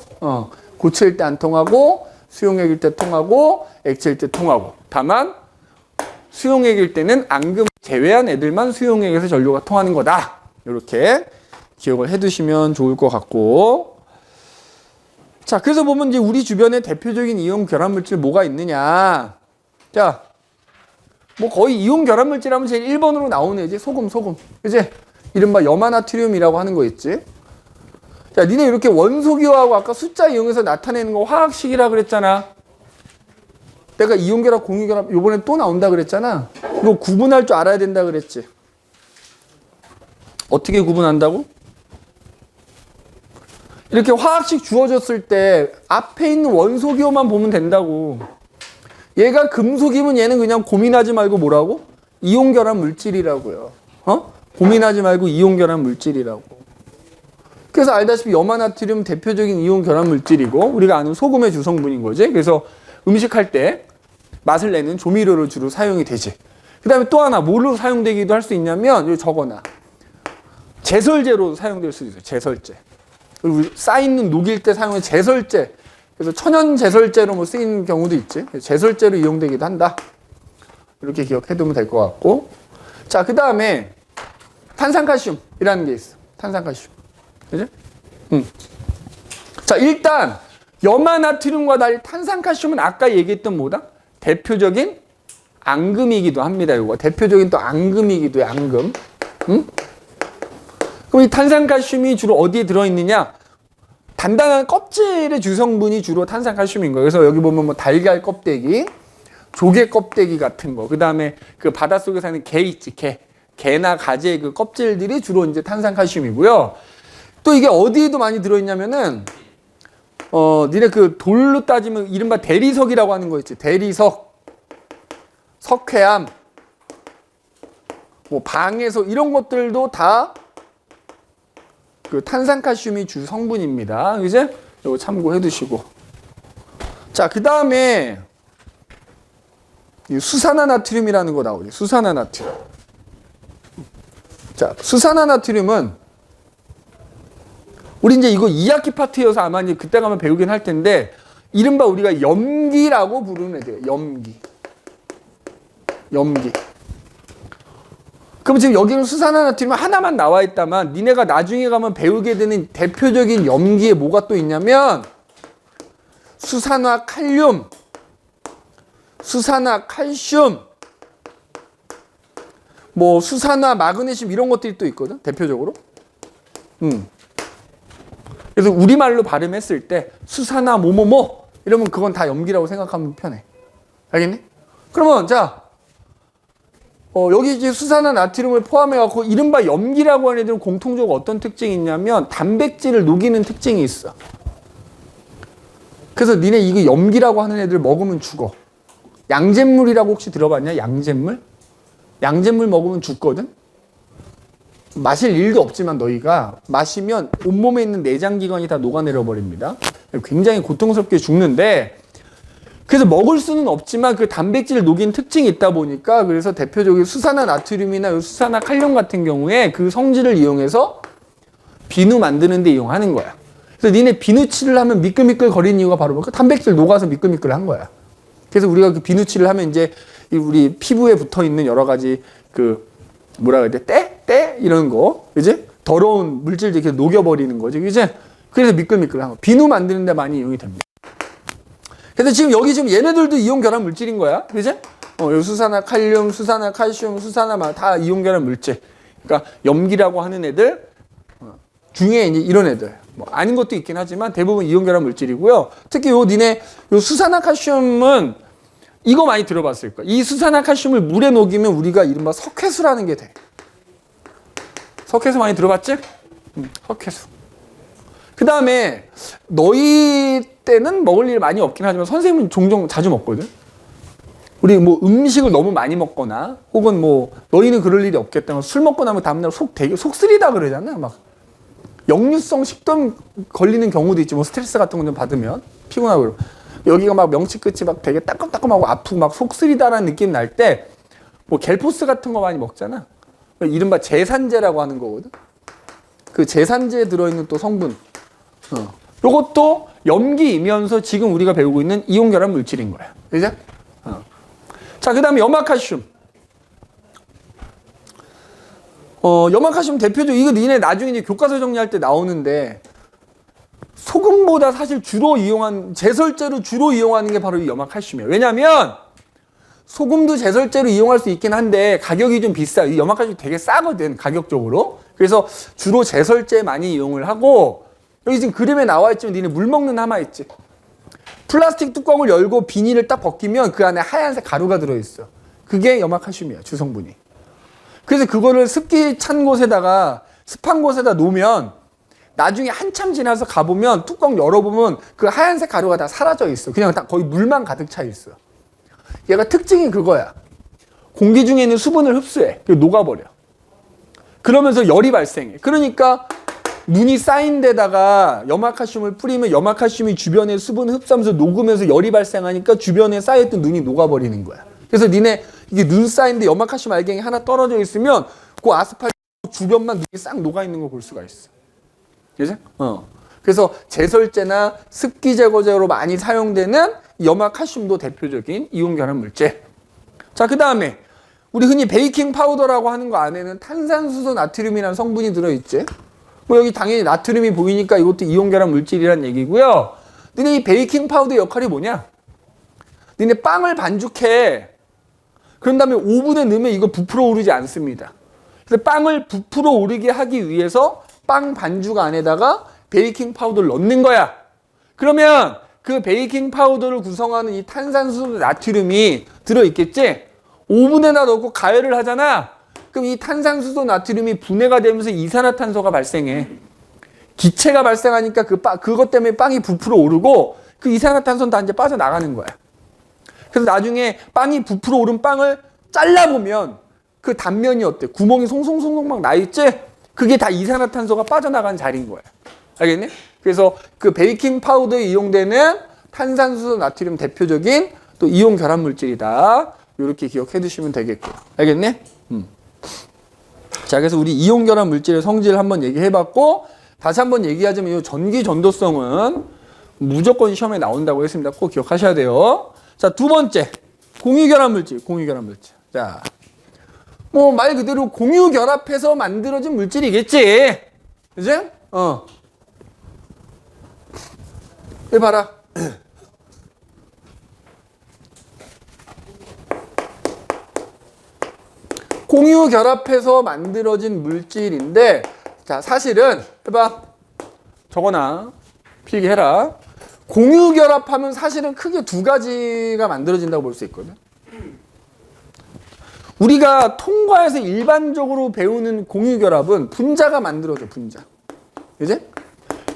[SPEAKER 1] 고체일 때 안 통하고 수용액일 때 통하고 액체일 때 통하고. 다만 수용액일 때는 앙금 제외한 애들만 수용액에서 전류가 통하는 거다. 이렇게 기억을 해두시면 좋을 것 같고. 자, 그래서 보면 이제 우리 주변에 대표적인 이온 결합 물질 뭐가 있느냐. 자, 뭐 거의 이온 결합 물질 하면 제일 1번으로 나오는 애지. 소금. 그지? 이른바 염화나트륨이라고 하는 거 있지. 자, 니네 이렇게 원소기호하고 아까 숫자 이용해서 나타내는 거 화학식이라 그랬잖아. 내가 이온결합, 공유결합 요번에 또 나온다 그랬잖아. 이거 구분할 줄 알아야 된다 그랬지. 어떻게 구분한다고? 이렇게 화학식 주어졌을 때 앞에 있는 원소기호만 보면 된다고. 얘가 금속이면 얘는 그냥 고민하지 말고 뭐라고? 이온결합 물질이라고요. 고민하지 말고 이온결합 물질이라고. 그래서 알다시피 염화나트륨 대표적인 이온결합 물질이고 우리가 아는 소금의 주성분인 거지. 그래서 음식할 때 맛을 내는 조미료로 주로 사용이 되지. 그 다음에 또 하나 뭘로 사용되기도 할 수 있냐면 여기 적어놔. 제설제로 사용될 수도 있어요. 제설제. 그리고 쌓이는 녹일 때 사용하는 제설제. 그래서 천연 제설제로 뭐 쓰이는 경우도 있지. 제설제로 이용되기도 한다. 이렇게 기억해두면 될 것 같고. 자, 그 다음에 탄산칼슘이라는 게 있어. 탄산칼슘. 그죠? 자, 일단 염화나트륨과 달리 탄산칼슘은 아까 얘기했던 뭐다? 대표적인 앙금이기도 합니다. 이거 대표적인 또 앙금이기도 해. 앙금. 그럼 이 탄산칼슘이 주로 어디에 들어있느냐? 단단한 껍질의 주성분이 주로 탄산칼슘인 거예요. 그래서 여기 보면 뭐 달걀 껍데기, 조개 껍데기 같은 거. 그 다음에 그 바닷속에 사는 게 있지. 게나 가지의 그 껍질들이 주로 이제 탄산칼슘이고요. 또 이게 어디에도 많이 들어있냐면은 니네 그 돌로 따지면 이른바 대리석이라고 하는 거 있지. 대리석, 석회암, 뭐 방에서 이런 것들도 다 그 탄산칼슘이 주 성분입니다. 이제 이거 참고해 두시고. 자, 그 다음에 수산화나트륨이라는 거 나오죠. 수산화나트륨. 자, 수산화나트륨은 우리 이제 이거 2학기 파트여서 아마 이제 그때 가면 배우긴 할 텐데, 이른바 우리가 염기라고 부르는 애들. 염기. 그럼 지금 여기는 수산화나트륨 하나만 나와 있다만, 니네가 나중에 가면 배우게 되는 대표적인 염기에 뭐가 또 있냐면, 수산화칼륨, 수산화칼슘, 뭐 수산화 마그네슘 이런 것들이 또 있거든, 대표적으로. 그래서 우리말로 발음했을 때 수산화 뭐뭐뭐 이러면 그건 다 염기라고 생각하면 편해. 알겠니? 그러면 자, 여기 이제 수산화 나트륨을 포함해 갖고 이른바 염기라고 하는 애들은 공통적으로 어떤 특징이 있냐면 단백질을 녹이는 특징이 있어. 그래서 니네 이거 염기라고 하는 애들 먹으면 죽어. 양잿물이라고 혹시 들어봤냐? 양잿물? 양잿물 먹으면 죽거든? 마실 일도 없지만 너희가 마시면 온몸에 있는 내장기관이 다 녹아내려 버립니다. 굉장히 고통스럽게 죽는데, 그래서 먹을 수는 없지만 그 단백질을 녹이는 특징이 있다 보니까, 그래서 대표적인 수산화 나트륨이나 수산화 칼륨 같은 경우에 그 성질을 이용해서 비누 만드는 데 이용하는 거야. 그래서 니네 비누칠을 하면 미끌미끌 거리는 이유가 바로 그 단백질 녹아서 미끌미끌한 거야. 그래서 우리가 그 비누칠을 하면 이제 우리 피부에 붙어 있는 여러 가지 그 뭐라 그래야 돼? 때 이런 거, 이제 더러운 물질들 이렇게 녹여버리는 거지, 이제. 그래서 미끌미끌한 거. 비누 만드는 데 많이 이용이 됩니다. 그래서 지금 여기 지금 얘네들도 이온 결합 물질인 거야, 그지? 수산화 칼륨, 수산화 칼슘, 수산화 다 이온 결합 물질. 그러니까 염기라고 하는 애들 중에 이제 이런 애들. 뭐 아닌 것도 있긴 하지만 대부분 이온 결합 물질이고요. 특히 니네 수산화 칼슘은 이거 많이 들어봤을 거야. 이 수산화 칼슘을 물에 녹이면 우리가 이른바 석회수라는 게 돼. 석회수 많이 들어봤지? 석회수. 그 다음에 너희 때는 먹을 일 많이 없긴 하지만 선생님은 종종 자주 먹거든. 우리 뭐 음식을 너무 많이 먹거나 혹은 뭐 너희는 그럴 일이 없겠다. 술 먹고 나면 다음날 속 쓰리다 그러잖아. 막 역류성 식도염 걸리는 경우도 있지. 뭐 스트레스 같은 거 좀 받으면 피곤하고 그러고. 여기가 막 명치 끝이 막 되게 따끔따끔하고 아프고 막 속 쓰리다라는 느낌 날 때 뭐 겔포스 같은 거 많이 먹잖아. 이른바 제산제라고 하는 거거든. 그 제산제에 들어있는 또 성분. 요것도 염기이면서 지금 우리가 배우고 있는 이온 결합 물질인 거야. 그죠? 자, 그 다음에 염화칼슘. 염화칼슘 대표적 이거 니네 나중에 이제 교과서 정리할 때 나오는데 소금보다 사실 주로 이용한 제설제로 주로 이용하는 게 바로 이 염화칼슘이에요. 왜냐하면 소금도 제설제로 이용할 수 있긴 한데 가격이 좀 비싸요. 이 염화칼슘이 되게 싸거든 가격적으로. 그래서 주로 제설제 많이 이용을 하고 여기 지금 그림에 나와 있지만 니네 물 먹는 하마 있지. 플라스틱 뚜껑을 열고 비닐을 딱 벗기면 그 안에 하얀색 가루가 들어있어. 그게 염화칼슘이야 주성분이. 그래서 그거를 습기 찬 곳에다가 습한 곳에다 놓으면 나중에 한참 지나서 가보면 뚜껑 열어보면 그 하얀색 가루가 다 사라져 있어. 그냥 딱 거의 물만 가득 차 있어. 얘가 특징이 그거야. 공기 중에 있는 수분을 흡수해. 그리고 녹아버려. 그러면서 열이 발생해. 그러니까 눈이 쌓인 데다가 염화칼슘을 뿌리면 염화칼슘이 주변에 수분을 흡수하면서 녹으면서 열이 발생하니까 주변에 쌓여있던 눈이 녹아버리는 거야. 그래서 니네 이게 눈 쌓인데 염화칼슘 알갱이 하나 떨어져 있으면 그 아스팔트 주변만 눈이 싹 녹아있는 걸 볼 수가 있어. 그지? 그래서 제설제나 습기 제거제로 많이 사용되는 염화칼슘도 대표적인 이온결합 물질. 자, 그 다음에 우리 흔히 베이킹 파우더라고 하는 거 안에는 탄산수소 나트륨이라는 성분이 들어있지. 뭐 여기 당연히 나트륨이 보이니까 이것도 이온결합 물질이란 얘기고요. 너네 이 베이킹 파우더 역할이 뭐냐? 너네 빵을 반죽해. 그런 다음에 오븐에 넣으면 이거 부풀어 오르지 않습니다. 그래서 빵을 부풀어 오르게 하기 위해서 빵 반죽 안에다가 베이킹 파우더를 넣는 거야. 그러면 그 베이킹 파우더를 구성하는 이 탄산수소 나트륨이 들어있겠지? 오븐에다 넣고 가열을 하잖아. 그럼 이 탄산수소 나트륨이 분해가 되면서 이산화탄소가 발생해. 기체가 발생하니까 그것 때문에 빵이 부풀어 오르고 그 이산화탄소는 다 이제 빠져나가는 거야. 그래서 나중에 빵이 부풀어 오른 빵을 잘라보면 그 단면이 어때? 구멍이 송송송송 막 나있지? 그게 다 이산화탄소가 빠져나간 자리인 거야. 알겠니? 그래서 그 베이킹 파우더에 이용되는 탄산수소 나트륨 대표적인 또 이온 결합 물질이다. 이렇게 기억해 두시면 되겠고요. 알겠니? 자, 그래서 우리 이온 결합 물질의 성질을 한번 얘기해 봤고, 다시 한번 얘기하자면 이 전기 전도성은 무조건 시험에 나온다고 했습니다. 꼭 기억하셔야 돼요. 자, 두 번째. 공유 결합 물질. 공유 결합 물질. 자, 뭐 말 그대로 공유 결합해서 만들어진 물질이겠지. 그지? 여기 봐라. 공유 결합해서 만들어진 물질인데, 자, 사실은 해봐. 적어놔. 필기해라. 공유 결합하면 사실은 크게 두 가지가 만들어진다고 볼 수 있거든. 우리가 통과해서 일반적으로 배우는 공유 결합은 분자가 만들어져, 분자. 그지?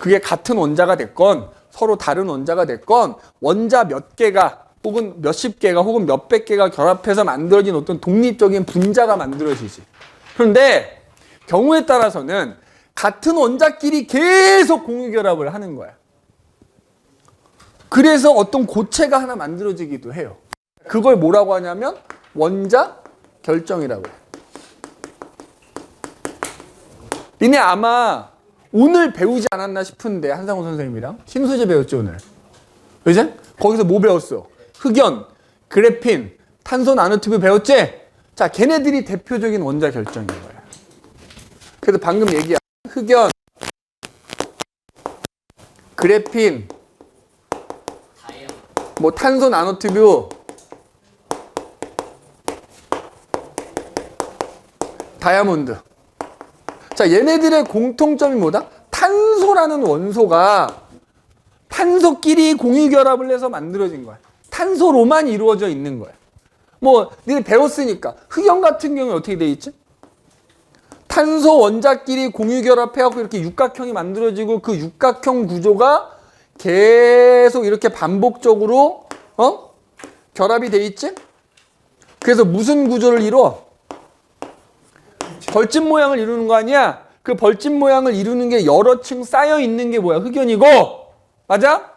[SPEAKER 1] 그게 같은 원자가 됐건 서로 다른 원자가 됐건 원자 몇 개가 혹은 몇십 개가 혹은 몇백 개가 결합해서 만들어진 어떤 독립적인 분자가 만들어지지. 그런데 경우에 따라서는 같은 원자끼리 계속 공유 결합을 하는 거야. 그래서 어떤 고체가 하나 만들어지기도 해요. 그걸 뭐라고 하냐면 원자 결정이라고 해요. 니네 아마 오늘 배우지 않았나 싶은데 한상호 선생님이랑 심소재 배웠죠 오늘. 그지? 거기서 뭐 배웠어? 흑연, 그래핀, 탄소 나노튜브 배웠지? 자, 걔네들이 대표적인 원자 결정인 거야. 그래서 방금 얘기한 흑연, 그래핀, 뭐 탄소 나노튜브, 다이아몬드. 자, 얘네들의 공통점이 뭐다? 탄소라는 원소가 탄소끼리 공유결합을 해서 만들어진 거야. 탄소로만 이루어져 있는 거야. 뭐 니네 배웠으니까 흑연 같은 경우에 어떻게 돼 있지? 탄소 원자끼리 공유결합해갖고 이렇게 육각형이 만들어지고 그 육각형 구조가 계속 이렇게 반복적으로 결합이 돼 있지? 그래서 무슨 구조를 이루어? 벌집 모양을 이루는 거 아니야? 그 벌집 모양을 이루는 게 여러 층 쌓여 있는 게 뭐야? 흑연이고, 맞아?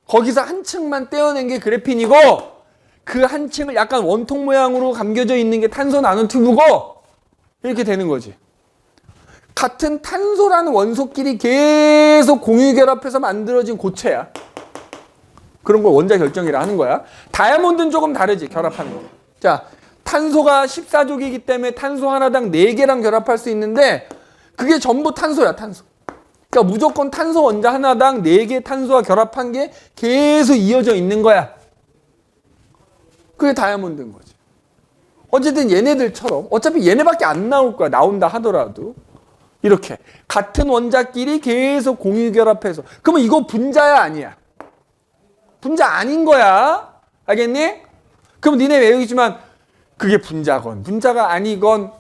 [SPEAKER 1] 거기서 한 층만 떼어낸 게 그래핀이고, 그 한 층을 약간 원통 모양으로 감겨져 있는 게 탄소 나노튜브고, 이렇게 되는 거지. 같은 탄소라는 원소끼리 계속 공유 결합해서 만들어진 고체야. 그런 걸 원자 결정이라 하는 거야. 다이아몬드는 조금 다르지, 결합하는 거. 자, 탄소가 14족이기 때문에 탄소 하나당 4개랑 결합할 수 있는데 그게 전부 탄소야, 탄소. 그러니까 무조건 탄소 원자 하나당 4개 탄소와 결합한 게 계속 이어져 있는 거야. 그게 다이아몬드인 거지. 어쨌든 얘네들처럼 어차피 얘네밖에 안 나올 거야. 나온다 하더라도. 이렇게 같은 원자끼리 계속 공유 결합해서. 그러면 이거 분자야 아니야? 분자 아닌 거야. 알겠니? 그럼 니네 외우겠지만 그게 분자건 분자가 아니건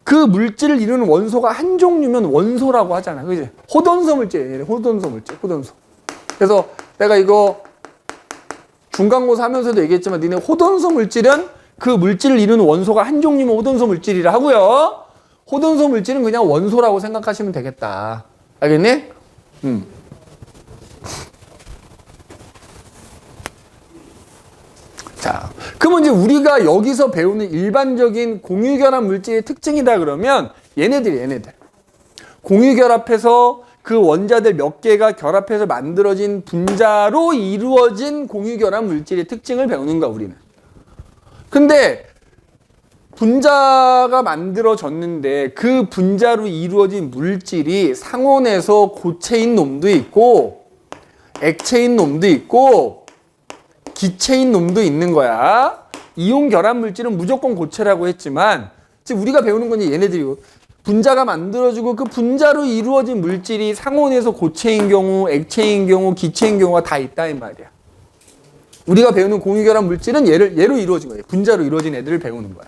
[SPEAKER 1] 그 물질을 이루는 원소가 한 종류면 원소라고 하잖아. 그지? 호돈소 물질. 호돈소 물질. 호돈소. 그래서 내가 이거 중간고사 하면서도 얘기했지만 니네 호돈소 물질은 그 물질을 이루는 원소가 한 종류면 호돈소 물질이라 하고요. 호돈소 물질은 그냥 원소라고 생각하시면 되겠다. 알겠니? 자, 그러면 이제 우리가 여기서 배우는 일반적인 공유결합 물질의 특징이다 그러면 얘네들. 공유결합해서 그 원자들 몇 개가 결합해서 만들어진 분자로 이루어진 공유결합 물질의 특징을 배우는 거야, 우리는. 근데 분자가 만들어졌는데 그 분자로 이루어진 물질이 상온에서 고체인 놈도 있고 액체인 놈도 있고 기체인 놈도 있는 거야. 이온 결합 물질은 무조건 고체라고 했지만 지금 우리가 배우는 건 얘네들이고 분자가 만들어지고 그 분자로 이루어진 물질이 상온에서 고체인 경우, 액체인 경우, 기체인 경우가 다 있다 이 말이야. 우리가 배우는 공유결합 물질은 얘로 이루어진 거예요. 분자로 이루어진 애들을 배우는 거야.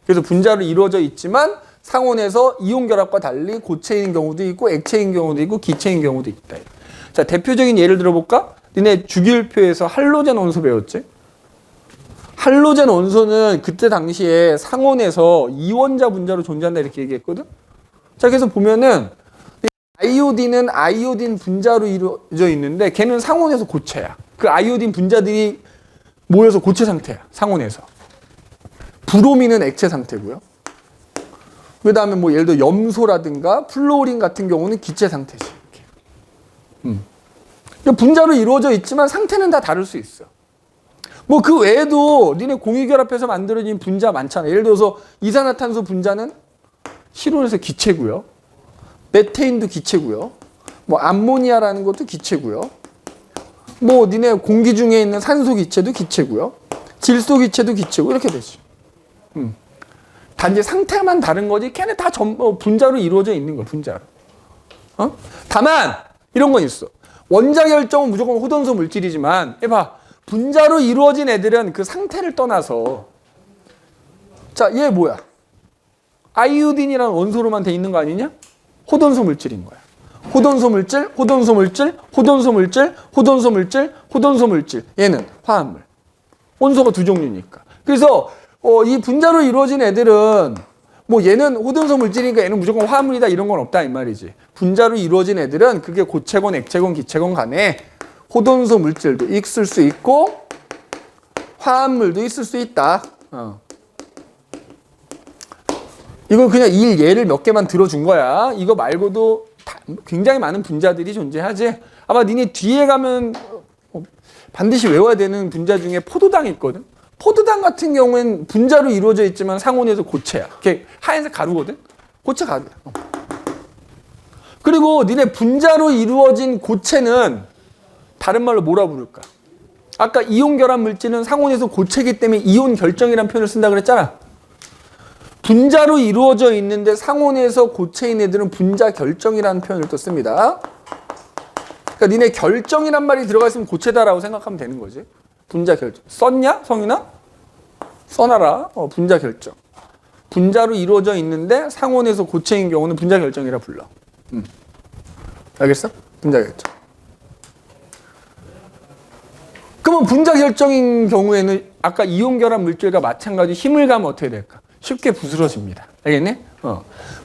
[SPEAKER 1] 그래서 분자로 이루어져 있지만 상온에서 이온 결합과 달리 고체인 경우도 있고 액체인 경우도 있고 기체인 경우도 있다. 자, 대표적인 예를 들어볼까? 니네 주기율표에서 할로젠 원소 배웠지? 할로젠 원소는 그때 당시에 상온에서 이원자 분자로 존재한다 이렇게 얘기했거든? 자, 그래서 보면은 아이오딘은 아이오딘 분자로 이루어져 있는데 걔는 상온에서 고체야. 그 아이오딘 분자들이 모여서 고체 상태야. 상온에서. 브로민은 액체 상태고요. 그 다음에 뭐 예를 들어 염소라든가 플로린 같은 경우는 기체 상태지. 분자로 이루어져 있지만 상태는 다 다를 수 있어. 뭐 그 외에도 니네 공유결합해서 만들어진 분자 많잖아. 예를 들어서 이산화탄소 분자는 실온에서 기체고요. 메테인도 기체고요. 뭐 암모니아라는 것도 기체고요. 뭐 니네 공기 중에 있는 산소 기체도 기체고요. 질소 기체도 기체고 이렇게 되지. 단지 상태만 다른 거지 걔네 다 분자로 이루어져 있는 거야. 분자로. 다만 이런 건 있어. 원자 결정은 무조건 호돈소 물질이지만 해봐. 분자로 이루어진 애들은 그 상태를 떠나서 자, 얘 뭐야? 아이오딘이라는 원소로만 돼 있는 거 아니냐? 호돈소 물질인 거야. 호돈소 물질, 호돈소 물질, 호돈소 물질, 호돈소 물질, 호돈소 물질. 얘는 화합물. 원소가 두 종류니까. 그래서 이 분자로 이루어진 애들은 뭐 얘는 호돈소 물질이니까 얘는 무조건 화합물이다 이런 건 없다 이 말이지. 분자로 이루어진 애들은 그게 고체건 액체건 기체건 간에 호돈소 물질도 있을 수 있고 화합물도 있을 수 있다. 이건 그냥 예를 몇 개만 들어준 거야. 이거 말고도 굉장히 많은 분자들이 존재하지. 아마 니네 뒤에 가면 반드시 외워야 되는 분자 중에 포도당이 있거든. 포도당 같은 경우엔 분자로 이루어져 있지만 상온에서 고체야. 이렇게 하얀색 가루거든. 고체 가루야. 그리고 니네 분자로 이루어진 고체는 다른 말로 뭐라 부를까? 아까 이온 결합 물질은 상온에서 고체이기 때문에 이온 결정이라는 표현을 쓴다 그랬잖아. 분자로 이루어져 있는데 상온에서 고체인 애들은 분자 결정이라는 표현을 또 씁니다. 그러니까 니네 결정이란 말이 들어가 있으면 고체다라고 생각하면 되는 거지. 분자 결정. 썼냐? 성윤아? 써놔라. 분자 결정. 분자로 이루어져 있는데 상온에서 고체인 경우는 분자 결정이라 불러. 알겠어? 분자 결정. 그러면 분자 결정인 경우에는 아까 이온 결합 물질과 마찬가지 힘을 가면 어떻게 될까? 쉽게 부스러집니다. 알겠니?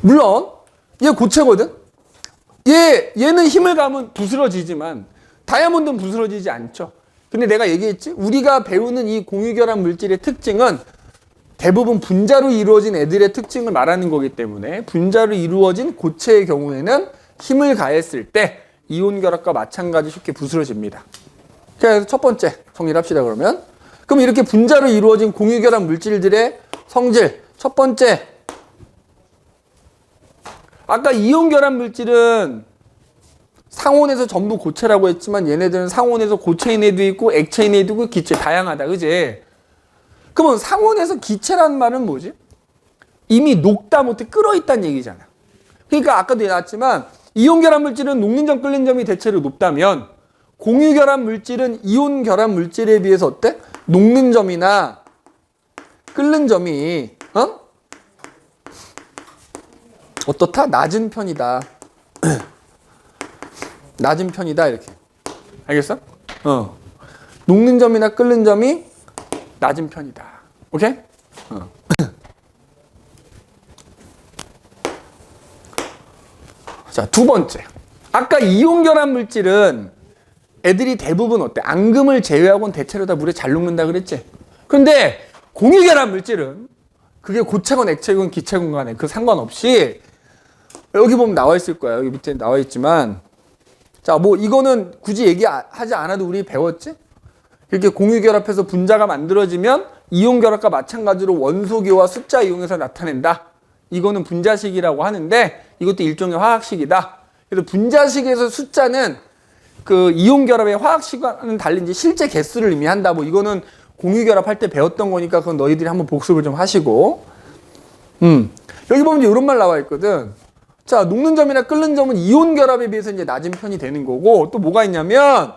[SPEAKER 1] 물론 얘 고체거든. 얘는 힘을 가면 부스러지지만 다이아몬드는 부스러지지 않죠. 근데 내가 얘기했지? 우리가 배우는 이 공유결합 물질의 특징은 대부분 분자로 이루어진 애들의 특징을 말하는 거기 때문에 분자로 이루어진 고체의 경우에는 힘을 가했을 때 이온 결합과 마찬가지 쉽게 부스러집니다. 자, 그래서 첫 번째 정리를 합시다 그러면. 그럼 이렇게 분자로 이루어진 공유결합 물질들의 성질. 첫 번째. 아까 이온 결합 물질은 상온에서 전부 고체라고 했지만 얘네들은 상온에서 고체인 애도 있고 액체인 애도 있고 기체 다양하다. 그지? 그러면 상온에서 기체라는 말은 뭐지? 이미 녹다 못해 끓어있다는 얘기잖아. 그러니까 아까도 나왔지만 이온 결합 물질은 녹는 점 끓는 점이 대체로 높다면 공유 결합 물질은 이온 결합 물질에 비해서 어때? 녹는 점이나 끓는 점이 어떻다? 낮은 편이다. 낮은 편이다 이렇게. 알겠어? 녹는 점이나 끓는 점이 낮은 편이다. 오케이? 자, 두 번째. 아까 이온 결합 물질은 애들이 대부분 어때? 앙금을 제외하고는 대체로 다 물에 잘 녹는다 그랬지? 그런데 공유 결합 물질은 그게 고체건 액체건 기체건 간에 그 상관없이 여기 보면 나와 있을 거야. 여기 밑에 나와 있지만 자, 뭐 이거는 굳이 얘기하지 않아도 우리 배웠지? 이렇게 공유 결합해서 분자가 만들어지면 이온 결합과 마찬가지로 원소기호와 숫자 이용해서 나타낸다. 이거는 분자식이라고 하는데 이것도 일종의 화학식이다. 그래서 분자식에서 숫자는 그 이온 결합의 화학식과는 달리 이제 실제 개수를 의미한다. 뭐 이거는 공유 결합할 때 배웠던 거니까 그건 너희들이 한번 복습을 좀 하시고. 여기 보면 이제 이런 말 나와 있거든. 자, 녹는 점이나 끓는 점은 이온 결합에 비해서 이제 낮은 편이 되는 거고 또 뭐가 있냐면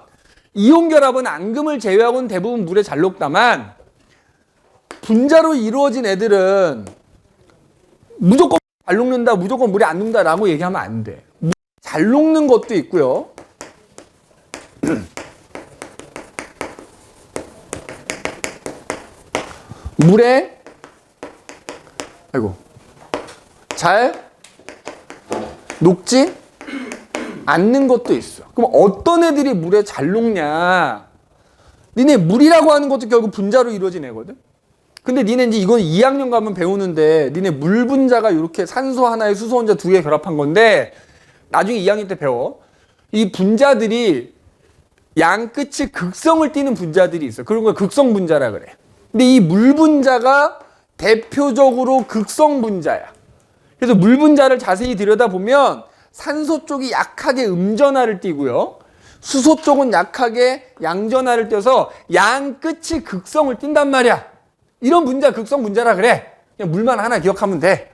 [SPEAKER 1] 이온 결합은 앙금을 제외하고는 대부분 물에 잘 녹다만 분자로 이루어진 애들은 무조건 잘 녹는다, 무조건 물에 안 녹는다라고 얘기하면 안 돼. 잘 녹는 것도 있고요. 물에 잘 녹지 않는 것도 있어. 그럼 어떤 애들이 물에 잘 녹냐? 니네 물이라고 하는 것도 결국 분자로 이루어진 애거든. 근데 니네 이제 이건 2학년 가면 배우는데 니네 물 분자가 이렇게 산소 하나에 수소 혼자 2개 결합한 건데 나중에 2학년 때 배워. 이 분자들이 양 끝이 극성을 띠는 분자들이 있어. 그런 걸 극성 분자라 그래. 근데 이 물 분자가 대표적으로 극성 분자야. 그래서 물 분자를 자세히 들여다보면 산소 쪽이 약하게 음전하를 띠고요. 수소 쪽은 약하게 양전하를 띄어서 양 끝이 극성을 띈단 말이야. 이런 분자 극성 분자라 그래. 그냥 물만 하나 기억하면 돼.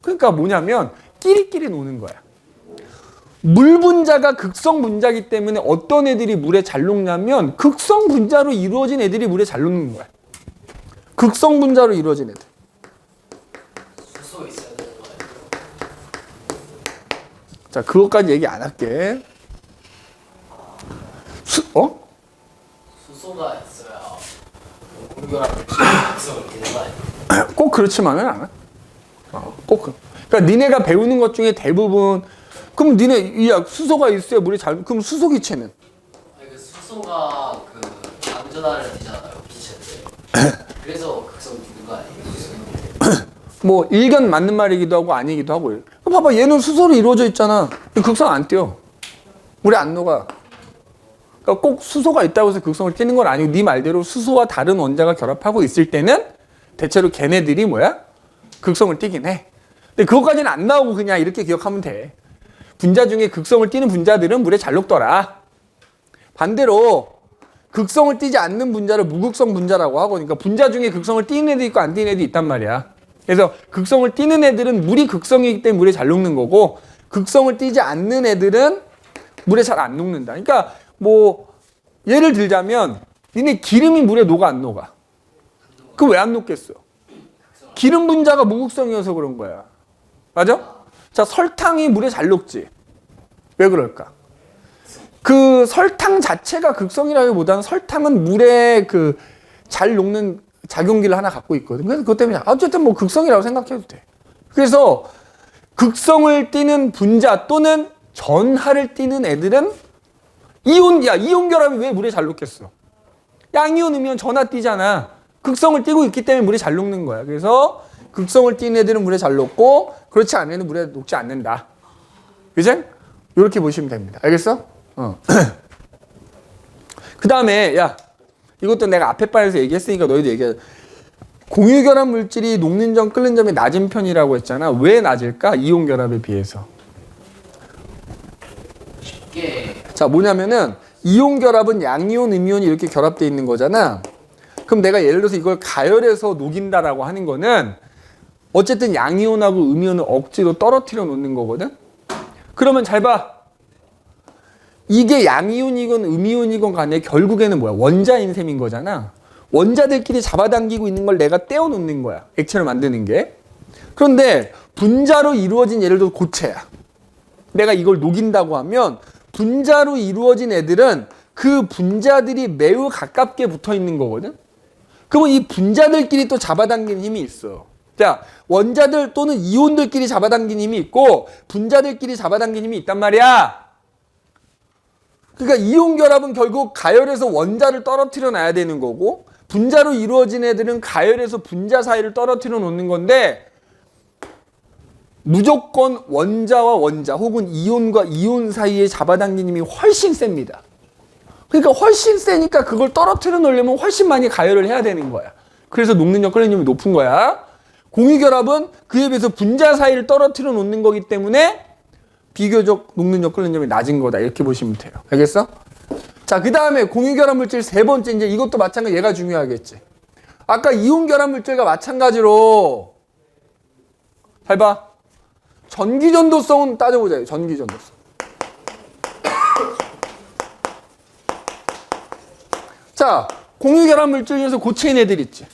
[SPEAKER 1] 그러니까 뭐냐면 끼리끼리 노는 거야. 물 분자가 극성 분자이기 때문에 어떤 애들이 물에 잘 녹냐면 극성 분자로 이루어진 애들이 물에 잘 녹는 거야. 극성 분자로 이루어진 애들.
[SPEAKER 2] 수소 있어야 되는 거예요.
[SPEAKER 1] 자, 그것까지 얘기 안 할게.
[SPEAKER 2] 수소가 있어야 공유결합 물질성을 띠는 거 아니에요?
[SPEAKER 1] 꼭 그렇지만은 않아. 그러니까 니네가 배우는 것 중에 대부분 그럼 니네 야 수소가 있어야 물이 잘 그럼 수소 기체는
[SPEAKER 2] 아니, 그 수소가 그 양전하를 띠잖아요, 기체인데. 그래서 극성 띠는 거 아니에요?
[SPEAKER 1] 뭐 일견 맞는 말이기도 하고 아니기도 하고. 봐봐 얘는 수소로 이루어져 있잖아. 극성 안 띄어. 물에 안 녹아. 그러니까 꼭 수소가 있다고 해서 극성을 띠는 건 아니고 네 말대로 수소와 다른 원자가 결합하고 있을 때는 대체로 걔네들이 뭐야? 극성을 띠긴 해. 근데 그것까지는 안 나오고 그냥 이렇게 기억하면 돼. 분자 중에 극성을 띠는 분자들은 물에 잘 녹더라. 반대로 극성을 띠지 않는 분자를 무극성 분자라고 하고, 그러니까 분자 중에 극성을 띠는 애도 있고 안 띠는 애도 있단 말이야. 그래서 극성을 띠는 애들은 물이 극성이기 때문에 물에 잘 녹는 거고, 극성을 띠지 않는 애들은 물에 잘 안 녹는다. 그러니까 뭐 예를 들자면 니네 기름이 물에 녹아 안 녹아? 그 왜 안 녹겠어? 기름 분자가 무극성이어서 그런 거야. 맞아? 자, 설탕이 물에 잘 녹지. 왜 그럴까? 그 설탕 자체가 극성이라기보다는 설탕은 물에 그 잘 녹는 작용기를 하나 갖고 있거든. 그래서 그것 때문에 어쨌든 뭐 극성이라고 생각해도 돼. 그래서 극성을 띠는 분자 또는 전하를 띠는 애들은 이온 결합이 왜 물에 잘 녹겠어? 양이온 의면 전하 띠잖아. 극성을 띠고 있기 때문에 물에 잘 녹는 거야. 그래서 극성을 띠는 애들은 물에 잘 녹고 그렇지 않은 애는 물에 녹지 않는다. 그지? 이렇게 보시면 됩니다. 알겠어? 그 다음에 야 이것도 내가 앞에 반에서 얘기했으니까 너희도 얘기해. 공유결합 물질이 녹는 점, 끓는 점이 낮은 편이라고 했잖아. 왜 낮을까? 이온 결합에 비해서.
[SPEAKER 2] 쉽게
[SPEAKER 1] 자, 뭐냐면은 이온 결합은 양이온, 음이온이 이렇게 결합되어 있는 거잖아. 그럼 내가 예를 들어서 이걸 가열해서 녹인다라고 하는 거는 어쨌든 양이온하고 음이온을 억지로 떨어뜨려 놓는 거거든. 그러면 잘 봐. 이게 양이온이건 음이온이건 간에 결국에는 뭐야? 원자인 셈인 거잖아. 원자들끼리 잡아당기고 있는 걸 내가 떼어 놓는 거야. 액체를 만드는 게. 그런데 분자로 이루어진 예를 들어 고체야. 내가 이걸 녹인다고 하면 분자로 이루어진 애들은 그 분자들이 매우 가깝게 붙어 있는 거거든. 그러면 이 분자들끼리 또 잡아당기는 힘이 있어. 자, 원자들 또는 이온들끼리 잡아당기는 힘이 있고 분자들끼리 잡아당기는 힘이 있단 말이야. 그러니까 이온 결합은 결국 가열해서 원자를 떨어뜨려 놔야 되는 거고 분자로 이루어진 애들은 가열해서 분자 사이를 떨어뜨려 놓는 건데 무조건 원자와 원자 혹은 이온과 이온 사이에 잡아당기는 힘이 훨씬 셉니다. 그러니까 훨씬 세니까 그걸 떨어뜨려 놓으려면 훨씬 많이 가열을 해야 되는 거야. 그래서 녹는 점, 끓는 점이 높은 거야. 공유결합은 그에 비해서 분자 사이를 떨어뜨려 놓는 거기 때문에 비교적 녹는 점, 끓는 점이 낮은 거다. 이렇게 보시면 돼요. 알겠어? 자, 그 다음에 공유결합 물질 세 번째, 이제 이것도 마찬가지, 얘가 중요하겠지. 아까 이온결합 물질과 마찬가지로 잘 봐. 전기전도성은 따져보자. 전기전도성. 자, 공유결합 물질 중에서 고체인 애들 있지.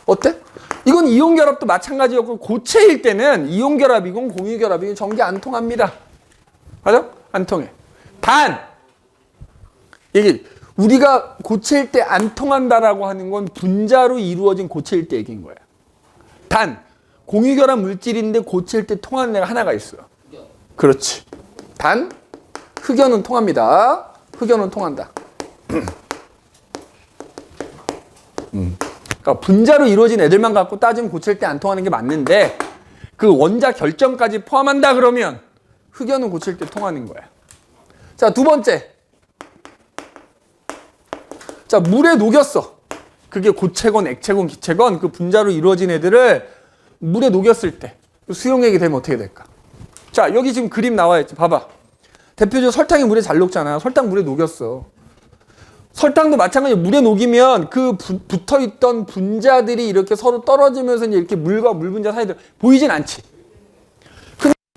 [SPEAKER 1] 어때? 이건 이온결합도 마찬가지였고 고체일 때는 이온결합이건 공유결합이건 전기 안 통합니다. 맞아? 안 통해. 단 이게 우리가 고체일 때 안 통한다라고 하는 건 분자로 이루어진 고체일 때 얘기인 거야. 단 공유결합 물질인데 고체일 때 통하는 애가 하나가 있어요. 그렇지. 단 흑연은 통합니다. 흑연은 통한다. 그러니까 분자로 이루어진 애들만 갖고 따지면 고체일 때 안 통하는 게 맞는데 그 원자 결정까지 포함한다 그러면 흑연은 고체일 때 통하는 거야. 자, 두 번째. 자, 물에 녹였어. 그게 고체건 액체건 기체건 그 분자로 이루어진 애들을 물에 녹였을 때 수용액이 되면 어떻게 될까? 자, 여기 지금 그림 나와 있지. 봐봐. 대표적으로 설탕이 물에 잘 녹잖아. 설탕 물에 녹였어. 설탕도 마찬가지로 물에 녹이면 그 붙어있던 분자들이 이렇게 서로 떨어지면서 이렇게 물과 물 분자 사이들 보이진 않지.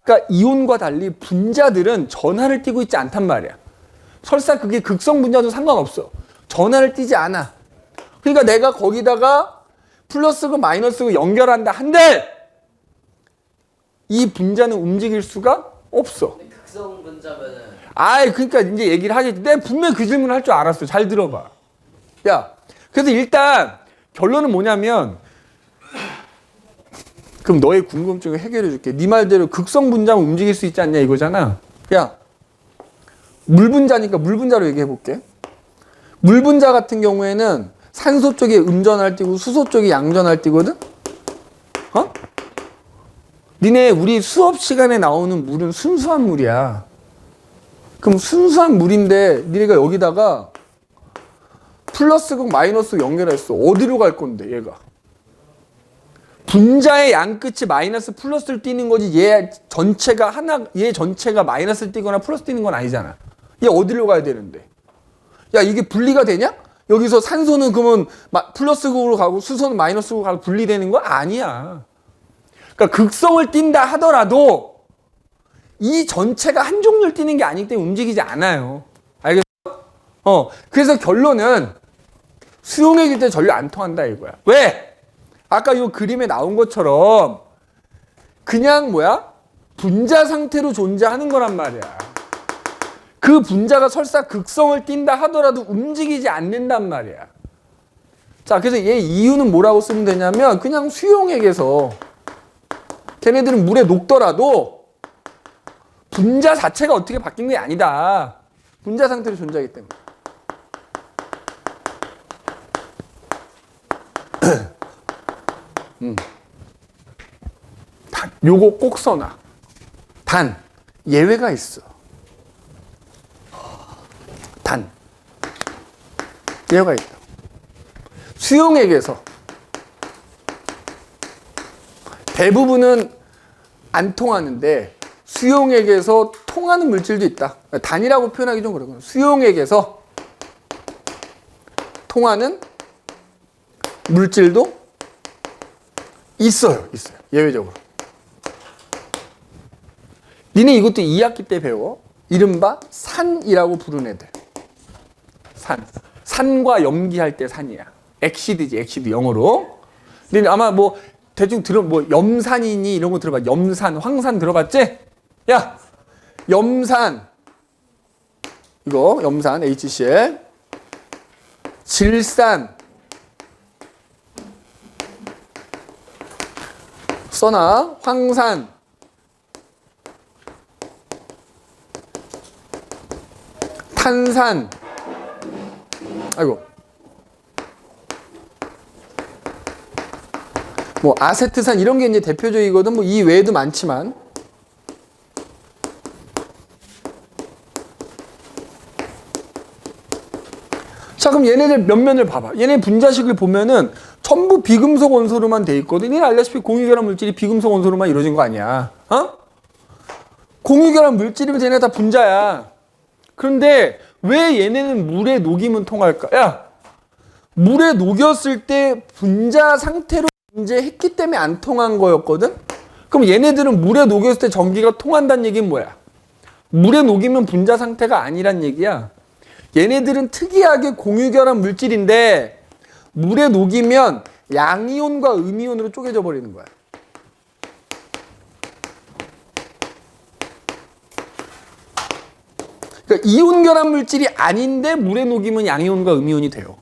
[SPEAKER 1] 그러니까 이온과 달리 분자들은 전하를 띠고 있지 않단 말이야. 설사 그게 극성 분자도 상관없어. 전하를 띠지 않아. 그러니까 내가 거기다가 플러스고 마이너스고 연결한다 한들 이 분자는 움직일 수가 없어.
[SPEAKER 2] 근데 극성 분자면은
[SPEAKER 1] 아이, 그러니까 이제 얘기를 하겠지. 내가 분명히 그 질문을 할 줄 알았어. 잘 들어봐. 야, 그래서 일단 결론은 뭐냐면 그럼 너의 궁금증을 해결해 줄게. 네 말대로 극성 분자면 움직일 수 있지 않냐 이거잖아. 야, 물 분자니까 물 분자로 얘기해 볼게. 물 분자 같은 경우에는 산소 쪽에 음전할 띠고 수소 쪽에 양전할 띠거든? 어? 니네 우리 수업 시간에 나오는 물은 순수한 물이야. 그럼 순수한 물인데 니네가 여기다가 플러스고 마이너스 연결했어. 어디로 갈 건데 얘가? 분자의 양 끝이 마이너스 플러스를 띄는 거지 얘 전체가 마이너스를 띄거나 플러스 띄는 건 아니잖아. 얘 어디로 가야 되는데? 야, 이게 분리가 되냐? 여기서 산소는 그러면 플러스국으로 가고 수소는 마이너스국으로 가고 분리되는 거 아니야. 그러니까 극성을 띈다 하더라도 이 전체가 한 종류를 띄는 게 아니기 때문에 움직이지 않아요. 알겠어? 그래서 결론은 수용액일 때 전류 안 통한다 이거야. 왜? 아까 이 그림에 나온 것처럼 그냥 분자 상태로 존재하는 거란 말이야. 그 분자가 설사 극성을 띈다 하더라도 움직이지 않는단 말이야. 자, 그래서 얘 이유는 뭐라고 쓰면 되냐면 그냥 수용액에서 걔네들은 물에 녹더라도 분자 자체가 어떻게 바뀐 게 아니다. 분자 상태로 존재하기 때문에. 요거 꼭 써놔. 단 예외가 있어. 예외가 있다. 수용액에서 대부분은 안 통하는데 수용액에서 통하는 물질도 있다. 단위라고 표현하기 좀 그렇구나. 수용액에서 통하는 물질도 있어요. 예외적으로. 니네 이것도 2학기 때 배워. 이른바 산이라고 부르는 애들. 산과 염기할 때 산이야. 액시드 영어로. 니네 아마 뭐 대충 뭐 염산이니 이런 거 들어봐. 염산, 황산 들어봤지? 야, 염산. 이거 염산 HCl. 질산. 써나 황산. 탄산. 아이고. 뭐 아세트산 이런 게 이제 대표적이거든. 뭐 이 외에도 많지만. 자, 그럼 얘네들 면면을 봐봐. 얘네 분자식을 보면은 전부 비금속 원소로만 돼 있거든. 얘는 알다시피 공유결합 물질이 비금속 원소로만 이루어진 거 아니야. 어? 공유결합 물질이면 얘네 다 분자야. 그런데 왜 얘네는 물에 녹이면 통할까? 야, 물에 녹였을 때 분자 상태로 분재했기 때문에 안 통한 거였거든? 그럼 얘네들은 물에 녹였을 때 전기가 통한다는 얘기는 뭐야? 물에 녹이면 분자 상태가 아니란 얘기야. 얘네들은 특이하게 공유결합 물질인데 물에 녹이면 양이온과 음이온으로 쪼개져 버리는 거야. 그러니까 이온 결합 물질이 아닌데 물에 녹이면 양이온과 음이온이 돼요.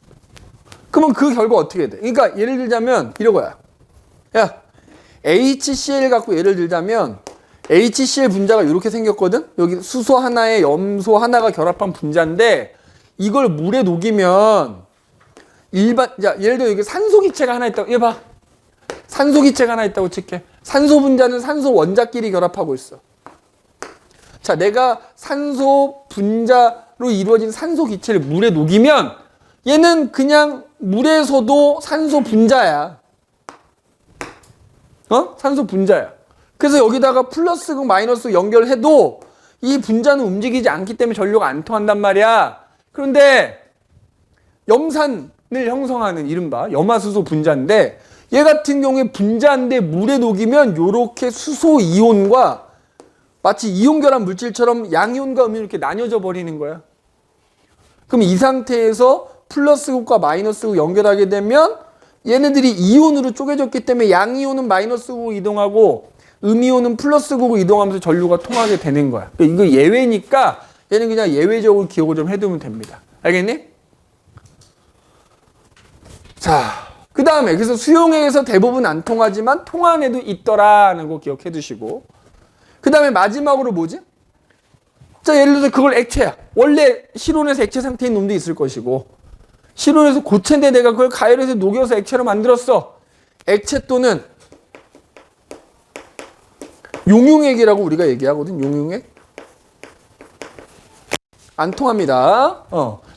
[SPEAKER 1] 그러면 그 결과 어떻게 돼? 그러니까 예를 들자면 이러거야. 야, HCl 갖고 예를 들자면 HCl 분자가 이렇게 생겼거든? 여기 수소 하나에 염소 하나가 결합한 분자인데 이걸 물에 녹이면 예를 들어 여기 산소 기체가 하나 있다고. 얘 봐. 산소 기체가 하나 있다고 칠게. 산소 분자는 산소 원자끼리 결합하고 있어. 자, 내가 산소 분자로 이루어진 산소 기체를 물에 녹이면 얘는 그냥 물에서도 산소 분자야. 산소 분자야. 그래서 여기다가 플러스극 마이너스 연결해도 이 분자는 움직이지 않기 때문에 전류가 안 통한단 말이야. 그런데 염산을 형성하는 이른바 염화수소 분자인데 얘 같은 경우에 분자인데 물에 녹이면 요렇게 수소 이온과 마치 이온 결합 물질처럼 양이온과 음이온 이렇게 나뉘어져 버리는 거야. 그럼 이 상태에서 플러스극과 마이너스극 연결하게 되면 얘네들이 이온으로 쪼개졌기 때문에 양이온은 마이너스극으로 이동하고 음이온은 플러스극으로 이동하면서 전류가 통하게 되는 거야. 이거 예외니까 얘는 그냥 예외적으로 기억을 좀 해두면 됩니다. 알겠니? 자, 그 다음에 그래서 수용액에서 대부분 안 통하지만 통한 애도 있더라는 거 기억해 두시고, 그 다음에 마지막으로 뭐지? 자, 예를 들어서 그걸 액체야. 원래 실온에서 액체 상태인 놈도 있을 것이고 실온에서 고체인데 내가 그걸 가열해서 녹여서 액체로 만들었어. 액체 또는 용융액이라고 우리가 얘기하거든. 용융액. 안 통합니다.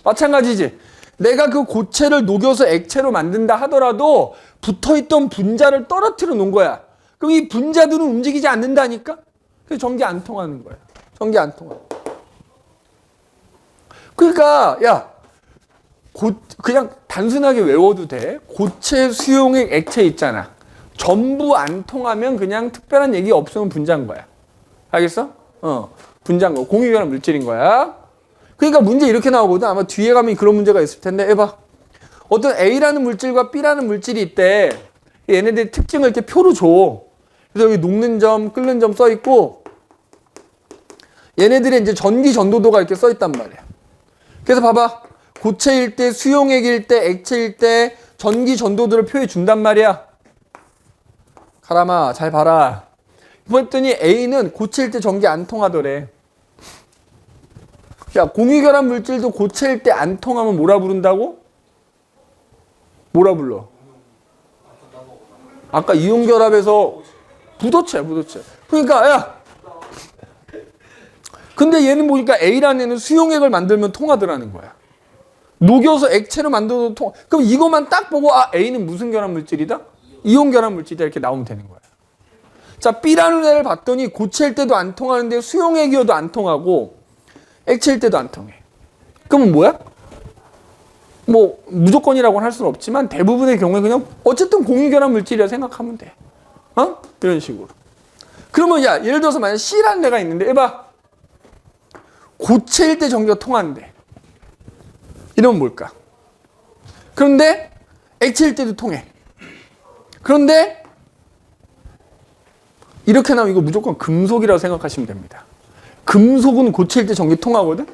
[SPEAKER 1] 마찬가지지. 내가 그 고체를 녹여서 액체로 만든다 하더라도 붙어있던 분자를 떨어뜨려 놓은 거야. 그럼 이 분자들은 움직이지 않는다니까? 그래서 전기 안 통하는 거야. 전기 안 통하. 그러니까 야, 그냥 단순하게 외워도 돼. 고체, 수용액, 액체 있잖아. 전부 안 통하면 그냥 특별한 얘기 없으면 분자인 거야. 알겠어? 분자인 거. 공유결합 물질인 거야. 그러니까 문제 이렇게 나오거든. 아마 뒤에 가면 그런 문제가 있을 텐데 해봐. 어떤 A라는 물질과 B라는 물질이 있대. 얘네들 특징을 이렇게 표로 줘. 그래서 여기 녹는 점, 끓는 점 써 있고 얘네들의 이제 전기 전도도가 이렇게 써 있단 말이야. 그래서 봐봐. 고체일 때, 수용액일 때, 액체일 때 전기 전도도를 표해 준단 말이야. 가람아, 잘 봐라. 그랬더니 A는 고체일 때 전기 안 통하더래. 야, 공유결합 물질도 고체일 때 안 통하면 뭐라 부른다고? 뭐라 불러? 아까 이온결합에서 부도체야, 부도체. 그러니까 야, 근데 얘는 보니까 A라는 애는 수용액을 만들면 통하더라는 거야. 녹여서 액체로 만들어도 그럼 이것만 딱 보고 아 A는 무슨 결합 물질이다? 이온 결합 물질이다 이렇게 나오면 되는 거예요. 자 B라는 애를 봤더니 고체일 때도 안 통하는데 수용액이어도 안 통하고 액체일 때도 안 통해. 그러면 뭐야? 뭐 무조건이라고는 할 수는 없지만 대부분의 경우에 그냥 어쨌든 공유결합 물질이라 생각하면 돼. 이런 식으로. 그러면 야 예를 들어서 만약 C라는 애가 있는데 해봐. 고체일 때 전기가 통하는데 이러면 뭘까? 그런데 액체일 때도 통해. 그런데 이렇게 나오면 이거 무조건 금속이라고 생각하시면 됩니다. 금속은 고체일 때 전기 통하거든?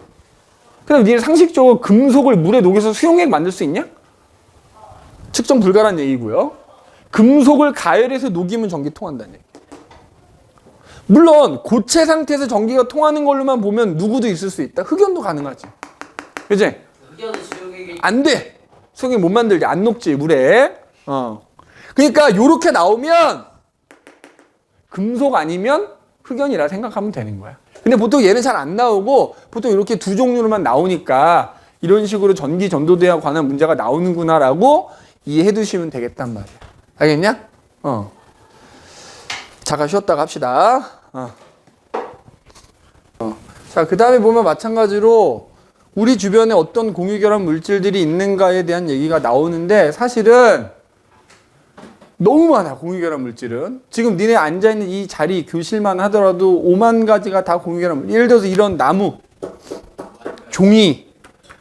[SPEAKER 1] 그럼 니네 상식적으로 금속을 물에 녹여서 수용액 만들 수 있냐? 측정 불가란 얘기고요. 금속을 가열해서 녹이면 전기 통한다는 얘기. 물론 고체 상태에서 전기가 통하는 걸로만 보면 누구도 있을 수 있다. 흑연도 가능하지. 그치?
[SPEAKER 2] 흑연은 수용액이
[SPEAKER 1] 안 돼. 수용액 못 만들지. 안 녹지 물에. 그러니까 요렇게 나오면 금속 아니면 흑연이라 생각하면 되는 거야. 근데 보통 얘는 잘 안 나오고 보통 이렇게 두 종류로만 나오니까 이런 식으로 전기 전도대와 관한 문제가 나오는구나라고 이해해 두시면 되겠단 말이야. 알겠냐? 잠깐 쉬었다가 합시다. 자, 그 다음에 보면 마찬가지로 우리 주변에 어떤 공유결합 물질들이 있는가에 대한 얘기가 나오는데 사실은 너무 많아 공유결합 물질은. 지금 니네 앉아있는 이 자리 교실만 하더라도 5만 가지가 다 공유결합 물질. 예를 들어서 이런 나무, 종이,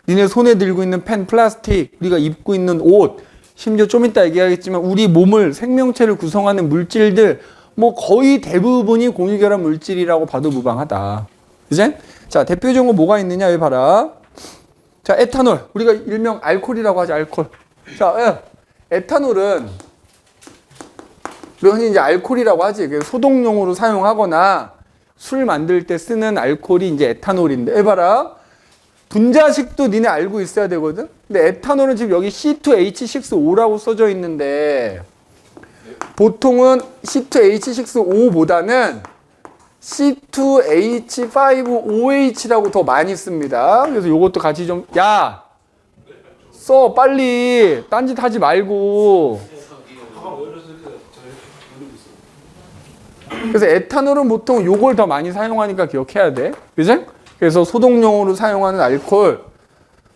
[SPEAKER 1] 니네 손에 들고 있는 펜, 플라스틱, 우리가 입고 있는 옷, 심지어 좀 이따 얘기하겠지만 우리 몸을 생명체를 구성하는 물질들 뭐 거의 대부분이 공유결합 물질이라고 봐도 무방하다. 그치? 자, 대표적으로 뭐가 있느냐 여기 봐라. 자, 에탄올. 우리가 일명 알코올이라고 하죠. 알코올. 자, 에탄올은 우리가 흔히 이제 알코올이라고 하지. 소독용으로 사용하거나 술 만들 때 쓰는 알코올이 이제 에탄올인데 해봐라. 분자식도 니네 알고 있어야 되거든. 근데 에탄올은 지금 여기 C2H6O라고 써져 있는데 보통은 C2H6O보다는 C2H5OH라고 더 많이 씁니다. 그래서 이것도 같이 좀 써 빨리 딴짓 하지 말고. 그래서 에탄올은 보통 요걸 더 많이 사용하니까 기억해야 돼. 그지? 그래서 소독용으로 사용하는 알코올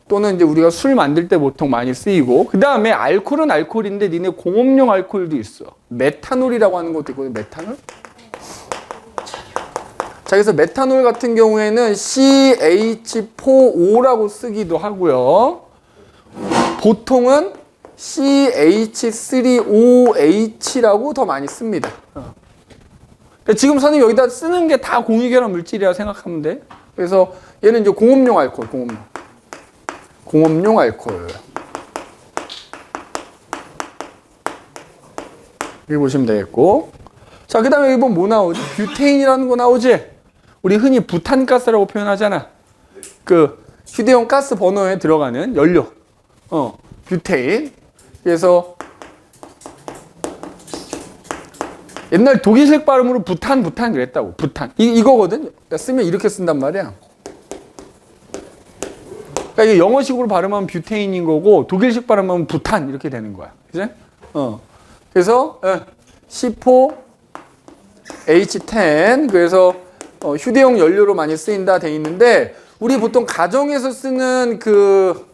[SPEAKER 1] 또는 이제 우리가 술 만들 때 보통 많이 쓰이고 그 다음에 알코올은 알코올인데 니네 공업용 알코올도 있어. 메탄올이라고 하는 것도 있거든. 메탄올? 자, 그래서 메탄올 같은 경우에는 CH4O라고 쓰기도 하고요. 보통은 CH3OH라고 더 많이 씁니다. 지금 선생님 여기다 쓰는 게 다 공유결합 물질이라 생각하면 돼. 그래서 얘는 이제 공업용 알코올, 공업용 알코올. 여기 보시면 되겠고. 자, 그 다음에 여기 보면 뭐 나오지? 뷰테인이라는 거 나오지? 우리 흔히 부탄가스라고 표현하잖아. 그 휴대용 가스 버너에 들어가는 연료. 뷰테인. 그래서 옛날 독일식 발음으로 부탄 그랬다고. 부탄. 이거거든. 쓰면 이렇게 쓴단 말이야. 그러니까 이게 영어식으로 발음하면 뷰테인인 거고 독일식 발음하면 부탄 이렇게 되는 거야. 그지? 그래서 C4H10 그래서 휴대용 연료로 많이 쓰인다 돼 있는데 우리 보통 가정에서 쓰는 그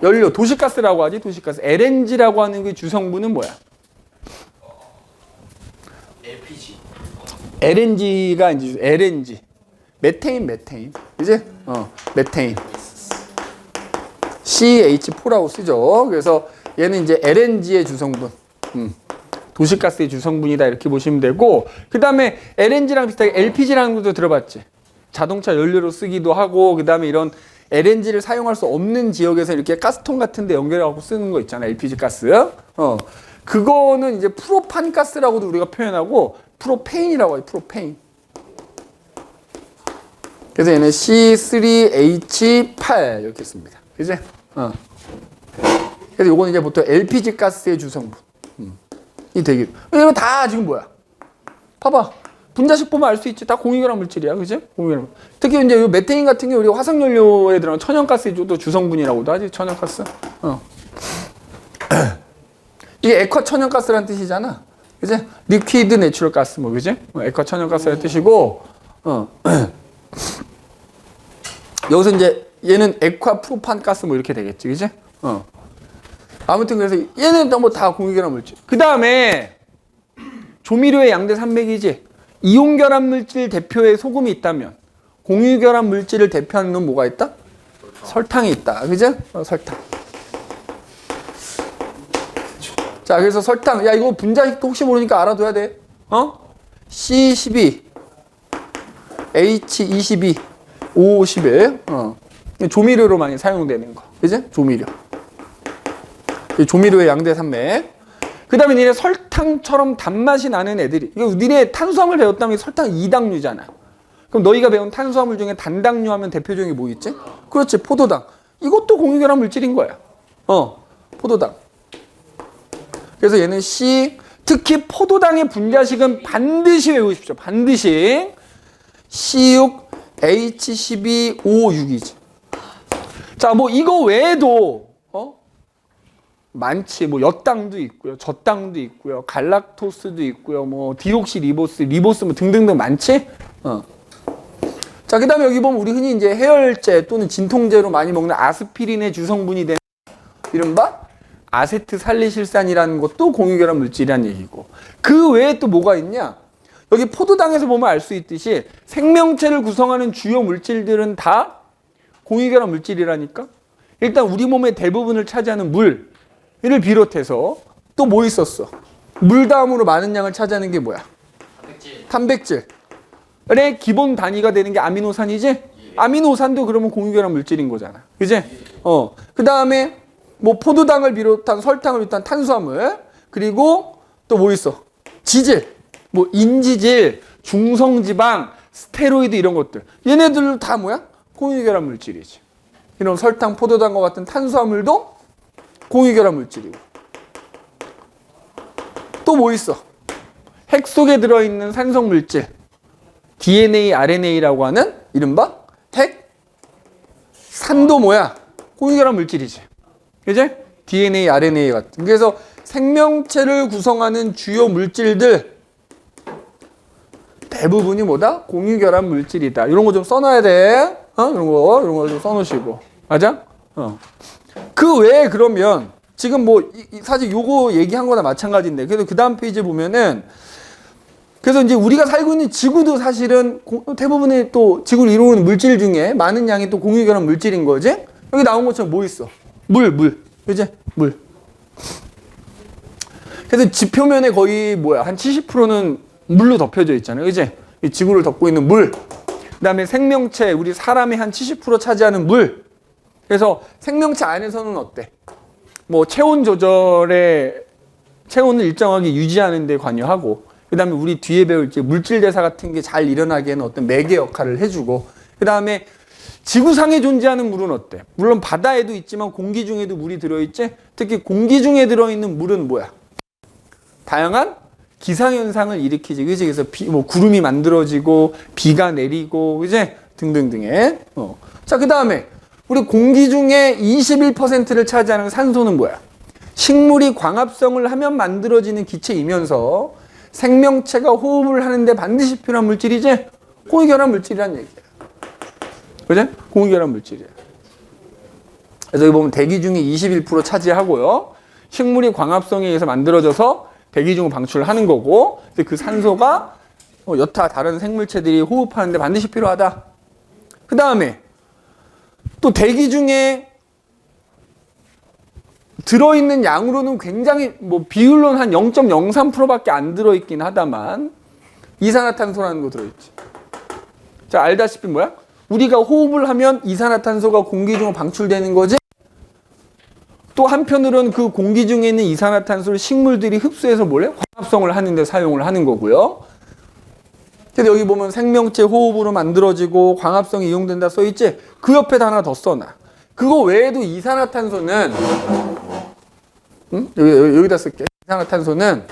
[SPEAKER 1] 연료 도시가스라고 하지. 도시가스. LNG라고 하는 그 주성분은 뭐야?
[SPEAKER 2] LPG.
[SPEAKER 1] LNG가 이제 LNG. 메테인. 그지? 메테인. CH4라고 쓰죠. 그래서 얘는 이제 LNG의 주성분. 도시가스의 주성분이다 이렇게 보시면 되고 그 다음에 LNG랑 비슷하게 LPG라는 것도 들어봤지. 자동차 연료로 쓰기도 하고 그 다음에 이런 LNG를 사용할 수 없는 지역에서 이렇게 가스통 같은 데 연결하고 쓰는 거 있잖아. LPG 가스. 그거는 이제 프로판 가스라고도 우리가 표현하고 프로페인이라고 해요. 프로페인. 그래서 얘는 C3H8 이렇게 씁니다. 그지? 그래서 요거는 이제 보통 LPG 가스의 주성분. 이 되게. 이거 다 지금 뭐야? 봐봐. 분자식 보면 알 수 있지. 다 공유결합 물질이야, 그지? 공유결합. 특히 이제 이 메테인 같은 게 우리 화석연료에 들어간 천연가스의 또 주성분이라고도 하지. 천연가스. 이게 액화 천연가스라는 뜻이잖아. 그지? 리퀴드 내추럴 가스 뭐 그지? 액화 천연가스라는 뜻이고 여기서 이제 얘는 액화 프로판 가스 뭐 이렇게 되겠지. 그지? 아무튼 그래서 얘는 뭐 다 공유결합 물질. 그다음에 조미료의 양대 산맥이지. 이온결합 물질 대표의 소금이 있다면 공유결합 물질을 대표하는 건 뭐가 있다? 설탕이 있다. 그죠? 설탕. 자, 그래서 설탕. 야, 이거 분자식도 혹시 모르니까 알아둬야 돼. C12, H22, O11. 조미료로 많이 사용되는 거. 그지? 조미료. 조미료의 양대 산맥. 그 다음에 니네 설탕처럼 단맛이 나는 애들이. 이거 니네 탄수화물 배웠다면 설탕 2당류잖아. 그럼 너희가 배운 탄수화물 중에 단당류 하면 대표적인 게 뭐 있지? 그렇지, 포도당. 이것도 공유결합 물질인 거야. 포도당. 그래서 얘는 C, 특히 포도당의 분자식은 반드시 외우십시오. 반드시. C6, H12, O6이지. 자, 뭐 이거 외에도 많지. 뭐 엿당도 있고요. 젖당도 있고요. 갈락토스도 있고요. 뭐 디옥시 리보스 뭐 등등등 많지? 자, 그다음에 여기 보면 우리 흔히 이제 해열제 또는 진통제로 많이 먹는 아스피린의 주성분이 되는 이른바 아세트살리실산이라는 것도 공유결합 물질이라는 얘기고. 그 외에 또 뭐가 있냐? 여기 포도당에서 보면 알 수 있듯이 생명체를 구성하는 주요 물질들은 다 공유결합 물질이라니까. 일단 우리 몸의 대부분을 차지하는 물을 비롯해서 또 뭐 있었어? 물 다음으로 많은 양을 차지하는 게 뭐야? 단백질. 의 기본 단위가 되는 게 아미노산이지? 아미노산도 그러면 공유결합 물질인 거잖아. 그지? 그 다음에 뭐 포도당을 비롯한 설탕을 비롯한 탄수화물, 그리고 또 뭐 있어? 지질, 뭐 인지질, 중성지방, 스테로이드 이런 것들. 얘네들도 다 뭐야? 공유결합 물질이지. 이런 설탕, 포도당과 같은 탄수화물도 공유결합 물질이고. 또 뭐 있어? 핵 속에 들어있는 산성 물질. DNA, RNA라고 하는 이른바 핵 산도 뭐야? 공유결합 물질이지. 그지? DNA, RNA 같은. 그래서 생명체를 구성하는 주요 물질들 대부분이 뭐다? 공유결합 물질이다. 이런 거 좀 써놔야 돼. 이런 거 좀 써놓으시고. 맞아? 그 외에 그러면 지금 뭐 사실 요거 얘기한 거나 마찬가지인데, 그래도 그 다음 페이지에 보면은 그래서 이제 우리가 살고 있는 지구도 사실은 대부분의 또 지구를 이루는 물질 중에 많은 양이 또 공유결합 물질인 거지? 여기 나온 것처럼 뭐 있어? 물. 그지? 물. 그래서 지표면에 거의 뭐야? 한 70%는 물로 덮여져 있잖아요. 그지? 이 지구를 덮고 있는 물. 그 다음에 생명체, 우리 사람이 한 70% 차지하는 물. 그래서 생명체 안에서는 어때? 뭐 체온 조절에 체온을 일정하게 유지하는 데 관여하고, 그 다음에 우리 뒤에 배울 물질 대사 같은 게 잘 일어나기에는 어떤 매개 역할을 해주고, 그 다음에 지구상에 존재하는 물은 어때? 물론 바다에도 있지만 공기 중에도 물이 들어있지? 특히 공기 중에 들어있는 물은 뭐야? 다양한 기상현상을 일으키지. 그치? 그래서 뭐 구름이 만들어지고, 비가 내리고, 그치? 등등등의. 자, 그 다음에 우리 공기 중에 21%를 차지하는 산소는 뭐야? 식물이 광합성을 하면 만들어지는 기체이면서 생명체가 호흡을 하는데 반드시 필요한 물질이지? 공유결합 물질이란 얘기야. 그죠? 공유결합 물질이야. 그래서 여기 보면 대기 중에 21% 차지하고요. 식물이 광합성에 의해서 만들어져서 대기 중으로 방출하는 거고, 그 산소가 여타 다른 생물체들이 호흡하는데 반드시 필요하다. 그 다음에 또 대기 중에 들어있는 양으로는 굉장히 뭐 비율로는 한 0.03%밖에 안 들어있긴 하다만 이산화탄소라는 거 들어있지. 자, 알다시피 뭐야? 우리가 호흡을 하면 이산화탄소가 공기 중으로 방출되는 거지. 또 한편으로는 그 공기 중에 있는 이산화탄소를 식물들이 흡수해서 뭐래? 광합성을 하는데 사용을 하는 거고요. 근데 여기 보면 생명체 호흡으로 만들어지고 광합성이 이용된다 써있지? 그 옆에다 하나 더 써놔. 그거 외에도 이산화탄소는 여기다 쓸게. 이산화탄소는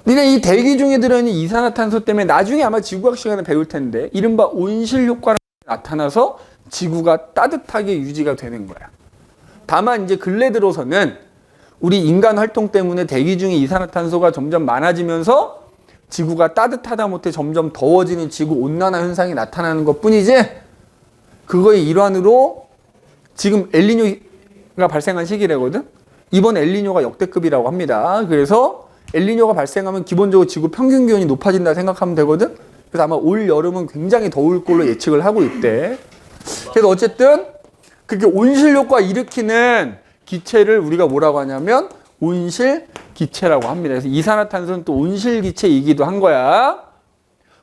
[SPEAKER 1] 니네 이 대기 중에 들어있는 이산화탄소 때문에 나중에 아마 지구과학 시간에 배울 텐데 이른바 온실 효과가 나타나서 지구가 따뜻하게 유지가 되는 거야. 다만 이제 근래 들어서는 우리 인간 활동 때문에 대기 중에 이산화탄소가 점점 많아지면서 지구가 따뜻하다 못해 점점 더워지는 지구 온난화 현상이 나타나는 것 뿐이지, 그거의 일환으로 지금 엘니뇨가 발생한 시기래거든. 이번 엘니뇨가 역대급이라고 합니다. 그래서 엘니뇨가 발생하면 기본적으로 지구 평균 기온이 높아진다 생각하면 되거든. 그래서 아마 올 여름은 굉장히 더울 걸로 예측을 하고 있대. 그래서 어쨌든 그렇게 온실 효과 일으키는 기체를 우리가 뭐라고 하냐면 온실 기체라고 합니다. 그래서 이산화탄소는 또 온실 기체이기도 한 거야.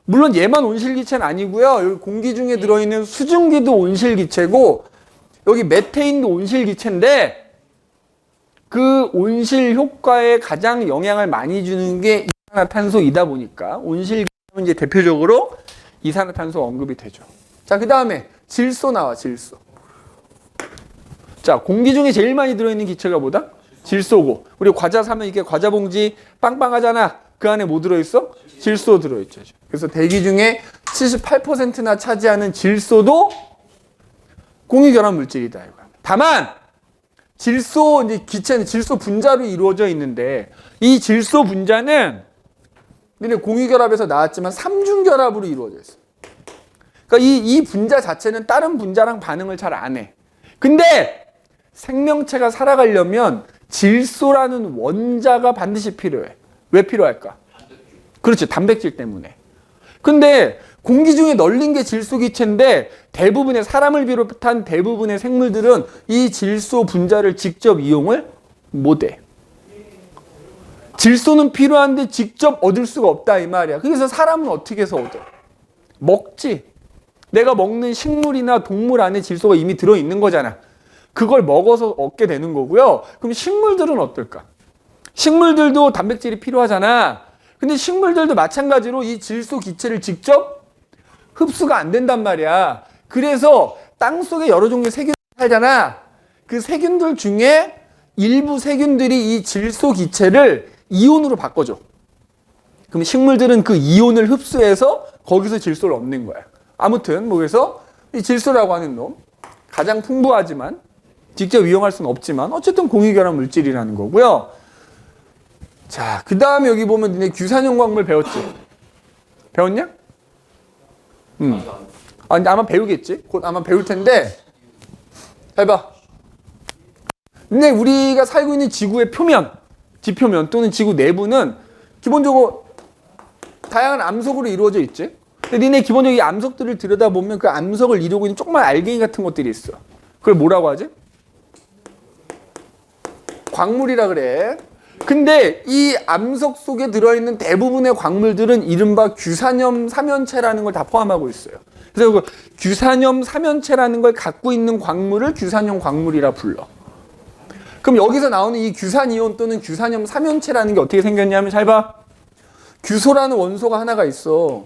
[SPEAKER 1] 물론 얘만 온실 기체는 아니고요. 여기 공기 중에 들어있는 수증기도 온실 기체고 여기 메테인도 온실 기체인데 그 온실 효과에 가장 영향을 많이 주는 게 이산화탄소이다 보니까 온실 기체는 이제 대표적으로 이산화탄소 언급이 되죠. 자, 그 다음에 질소 나와, 질소. 자, 공기 중에 제일 많이 들어있는 기체가 뭐다? 질소고. 우리 과자 사면 이게 과자 봉지 빵빵하잖아. 그 안에 뭐 들어있어? 질소 들어있죠. 그래서 대기 중에 78%나 차지하는 질소도 공유결합 물질이다. 다만 질소 이제 기체는 질소 분자로 이루어져 있는데 이 질소 분자는 니네 공유결합에서 나왔지만 삼중결합으로 이루어져 있어. 그러니까 이 분자 자체는 다른 분자랑 반응을 잘 안 해. 근데 생명체가 살아가려면 질소라는 원자가 반드시 필요해. 왜 필요할까? 그렇지, 단백질 때문에. 근데 공기 중에 널린 게 질소 기체인데 대부분의 사람을 비롯한 대부분의 생물들은 이 질소 분자를 직접 이용을 못해. 질소는 필요한데 직접 얻을 수가 없다 이 말이야. 그래서 사람은 어떻게 해서 얻어? 먹지. 내가 먹는 식물이나 동물 안에 질소가 이미 들어있는 거잖아. 그걸 먹어서 얻게 되는 거고요. 그럼 식물들은 어떨까? 식물들도 단백질이 필요하잖아. 근데 식물들도 마찬가지로 이 질소 기체를 직접 흡수가 안 된단 말이야. 그래서 땅속에 여러 종류의 세균이 살잖아. 그 세균들 중에 일부 세균들이 이 질소 기체를 이온으로 바꿔줘. 그럼 식물들은 그 이온을 흡수해서 거기서 질소를 얻는 거야. 아무튼 뭐 그래서 이 질소라고 하는 놈 가장 풍부하지만 직접 이용할 수는 없지만 어쨌든 공유결합 물질이라는 거고요. 자, 그 다음에 여기 보면 니네 규산형 광물 배웠지? 배웠냐? 아마 배우겠지? 곧 아마 배울 텐데 잘 봐. 근데 우리가 살고 있는 지구의 표면, 지표면 또는 지구 내부는 기본적으로 다양한 암석으로 이루어져 있지? 근데 니네 기본적으로 이 암석들을 들여다보면 그 암석을 이루고 있는 조그만 알갱이 같은 것들이 있어. 그걸 뭐라고 하지? 광물이라 그래. 근데 이 암석 속에 들어있는 대부분의 광물들은 이른바 규산염 삼연체라는 걸 다 포함하고 있어요. 그래서 그 규산염 삼연체라는 걸 갖고 있는 광물을 규산형 광물이라 불러. 그럼 여기서 나오는 이 규산이온 또는 규산염 삼연체라는 게 어떻게 생겼냐면 잘 봐. 규소라는 원소가 하나가 있어.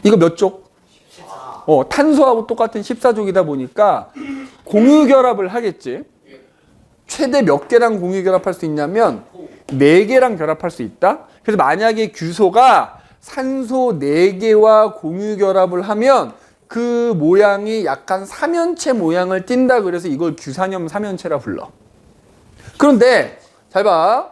[SPEAKER 1] 이거 몇 족? 14. 탄소하고 똑같은 14족이다 보니까 공유결합을 하겠지. 최대 몇 개랑 공유결합할 수 있냐면 4개랑 결합할 수 있다. 그래서 만약에 규소가 산소 4개와 공유결합을 하면 그 모양이 약간 삼연체 모양을 띈다. 그래서 이걸 규산염 삼연체라 불러. 그런데 잘 봐.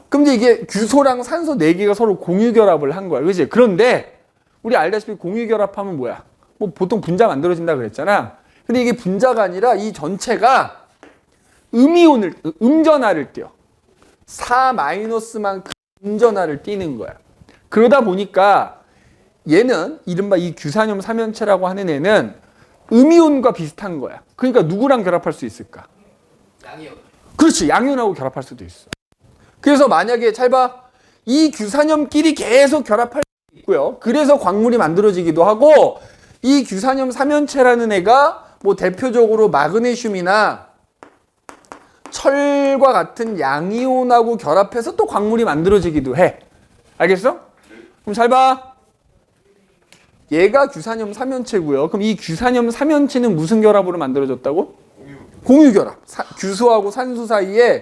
[SPEAKER 1] 그럼 이게 규소랑 산소 4개가 서로 공유결합을 한 거야. 그렇지? 그런데 우리 알다시피 공유결합하면 뭐야? 뭐 보통 분자 만들어진다 그랬잖아. 근데 이게 분자가 아니라 이 전체가 음전하를 띄어. 4-만큼 음전하를 띄는 거야. 그러다 보니까 얘는 이른바 이 규산염 삼연체라고 하는 애는 음이온과 비슷한 거야. 그러니까 누구랑 결합할 수 있을까?
[SPEAKER 2] 양이요.
[SPEAKER 1] 그렇지. 양이온하고 결합할 수도 있어. 그래서 만약에 잘 봐. 이 규산염끼리 계속 결합할 수 있고요. 그래서 광물이 만들어지기도 하고 이 규산염 삼연체라는 애가 뭐 대표적으로 마그네슘이나 철과 같은 양이온하고 결합해서 또 광물이 만들어지기도 해. 알겠어? 그럼 잘 봐. 얘가 규산염 삼연체고요. 그럼 이 규산염 삼연체는 무슨 결합으로 만들어졌다고? 공유결합. 규소하고 산소 사이에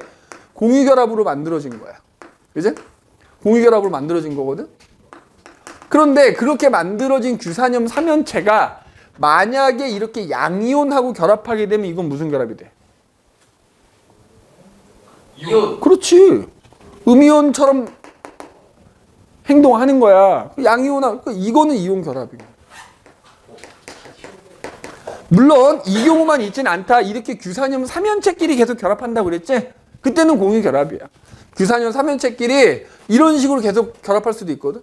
[SPEAKER 1] 공유결합으로 만들어진 거야. 그지? 공유결합으로 만들어진 거거든? 그런데 그렇게 만들어진 규산염 3연체가 만약에 이렇게 양이온하고 결합하게 되면 이건 무슨 결합이 돼?
[SPEAKER 2] 이온.
[SPEAKER 1] 그렇지. 음이온처럼 행동하는 거야. 양이온하고 이거는 이온 결합이야. 물론 이 경우만 있지는 않다. 이렇게 규산염 3연체끼리 계속 결합한다고 그랬지? 그때는 공유 결합이야. 규산염 3연체끼리 이런 식으로 계속 결합할 수도 있거든.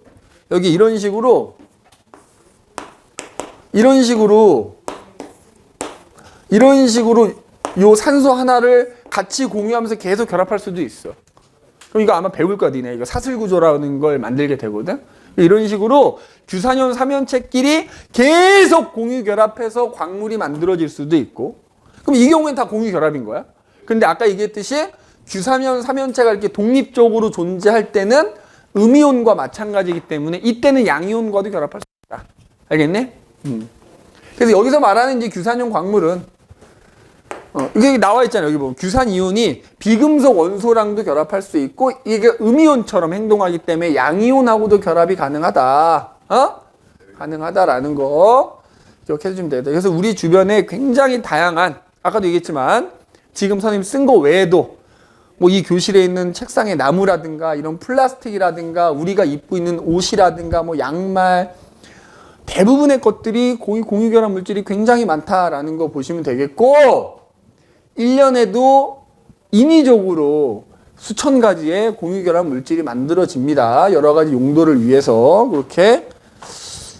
[SPEAKER 1] 여기 이런 식으로 요 산소 하나를 같이 공유하면서 계속 결합할 수도 있어. 그럼 이거 아마 배울 거야, 니네. 이거 사슬구조라는 걸 만들게 되거든. 이런 식으로 규산염 3연체끼리 계속 공유 결합해서 광물이 만들어질 수도 있고. 그럼 이 경우엔 다 공유 결합인 거야. 근데 아까 얘기했듯이 규산염 3연체가 이렇게 독립적으로 존재할 때는 음이온과 마찬가지이기 때문에 이때는 양이온과도 결합할 수 있다. 알겠네? 그래서 여기서 말하는 이제 규산염 광물은 이게 나와 있잖아요. 여기 보면 규산이온이 비금속 원소랑도 결합할 수 있고 이게 음이온처럼 행동하기 때문에 양이온하고도 결합이 가능하다. 가능하다라는 거 기억해 주시면 되겠다. 그래서 우리 주변에 굉장히 다양한 아까도 얘기했지만 지금 선생님 쓴 거 외에도 뭐 이 교실에 있는 책상에 나무라든가 이런 플라스틱이라든가 우리가 입고 있는 옷이라든가 뭐 양말 대부분의 것들이 공유결합 물질이 굉장히 많다라는 거 보시면 되겠고 1년에도 인위적으로 수천 가지의 공유결합 물질이 만들어집니다. 여러 가지 용도를 위해서 그렇게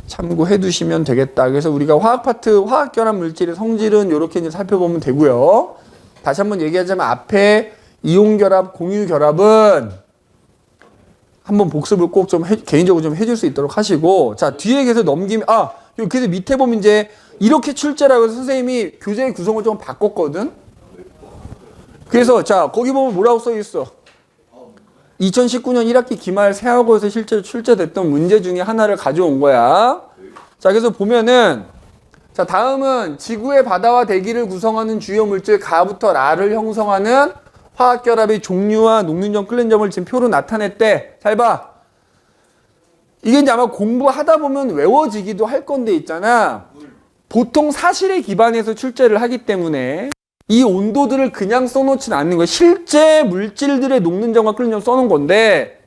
[SPEAKER 1] 참고해 두시면 되겠다. 그래서 우리가 화학 파트, 화학결합 물질의 성질은 이렇게 이제 살펴보면 되고요. 다시 한번 얘기하자면 앞에 이온결합, 공유결합은 한번 복습을 꼭 좀 개인적으로 좀 해줄 수 있도록 하시고 자 뒤에 계속 넘기면 그래서 밑에 보면 이제 이렇게 출제라고 해서 선생님이 교재의 구성을 좀 바꿨거든. 그래서 자 거기 보면 뭐라고 써 있어? 2019년 1학기 기말 세학어에서 실제로 출제됐던 문제 중에 하나를 가져온 거야. 자 그래서 보면은 자 다음은 지구의 바다와 대기를 구성하는 주요 물질 가부터 라를 형성하는 화학결합의 종류와 녹는 점, 끓는 점을 지금 표로 나타냈대. 잘 봐. 이게 이제 아마 공부하다 보면 외워지기도 할 건데 있잖아. 보통 사실에 기반해서 출제를 하기 때문에 이 온도들을 그냥 써놓지는 않는 거야. 실제 물질들의 녹는 점과 끓는 점 써놓은 건데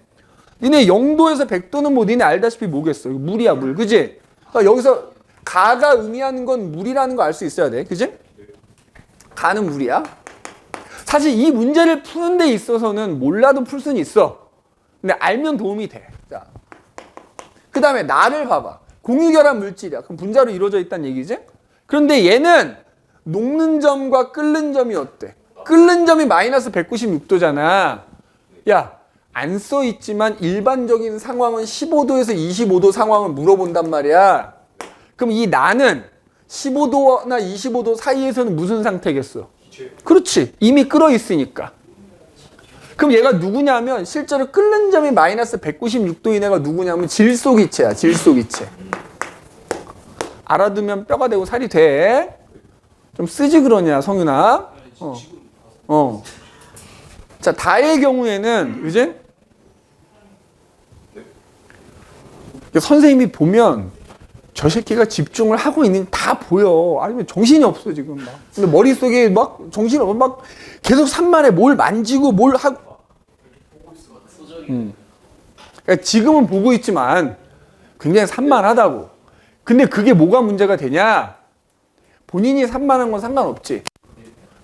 [SPEAKER 1] 니네 0도에서 100도는 뭐 니네 알다시피 뭐겠어. 물이야 물. 그지? 그러니까 여기서 가가 의미하는 건 물이라는 거 알 수 있어야 돼. 그지? 가는 물이야. 사실 이 문제를 푸는 데 있어서는 몰라도 풀 수는 있어. 근데 알면 도움이 돼. 자, 그 다음에 나를 봐봐. 공유결합 물질이야. 그럼 분자로 이루어져 있다는 얘기지? 그런데 얘는 녹는 점과 끓는 점이 어때? 끓는 점이 마이너스 196도잖아. 야, 안 써있지만 일반적인 상황은 15도에서 25도 상황을 물어본단 말이야. 그럼 이 나는 15도나 25도 사이에서는 무슨 상태겠어? 그렇지. 이미 끓어 있으니까. 그럼 얘가 누구냐면 실제로 끓는 점이 마이너스 196도인 애가 누구냐면 질소기체야. 질소기체. 알아두면 뼈가 되고 살이 돼. 좀 쓰지 그러냐 성윤아. 자 다의 경우에는 이제 선생님이 보면 저 새끼가 집중을 하고 있는 다 보여. 아니면 정신이 없어 지금 막. 근데 머릿속에 막 정신이 없어. 막 계속 산만해. 뭘 만지고 뭘 하고. 그러니까 지금은 보고 있지만 굉장히 산만하다고. 근데 그게 뭐가 문제가 되냐? 본인이 산만한 건 상관없지.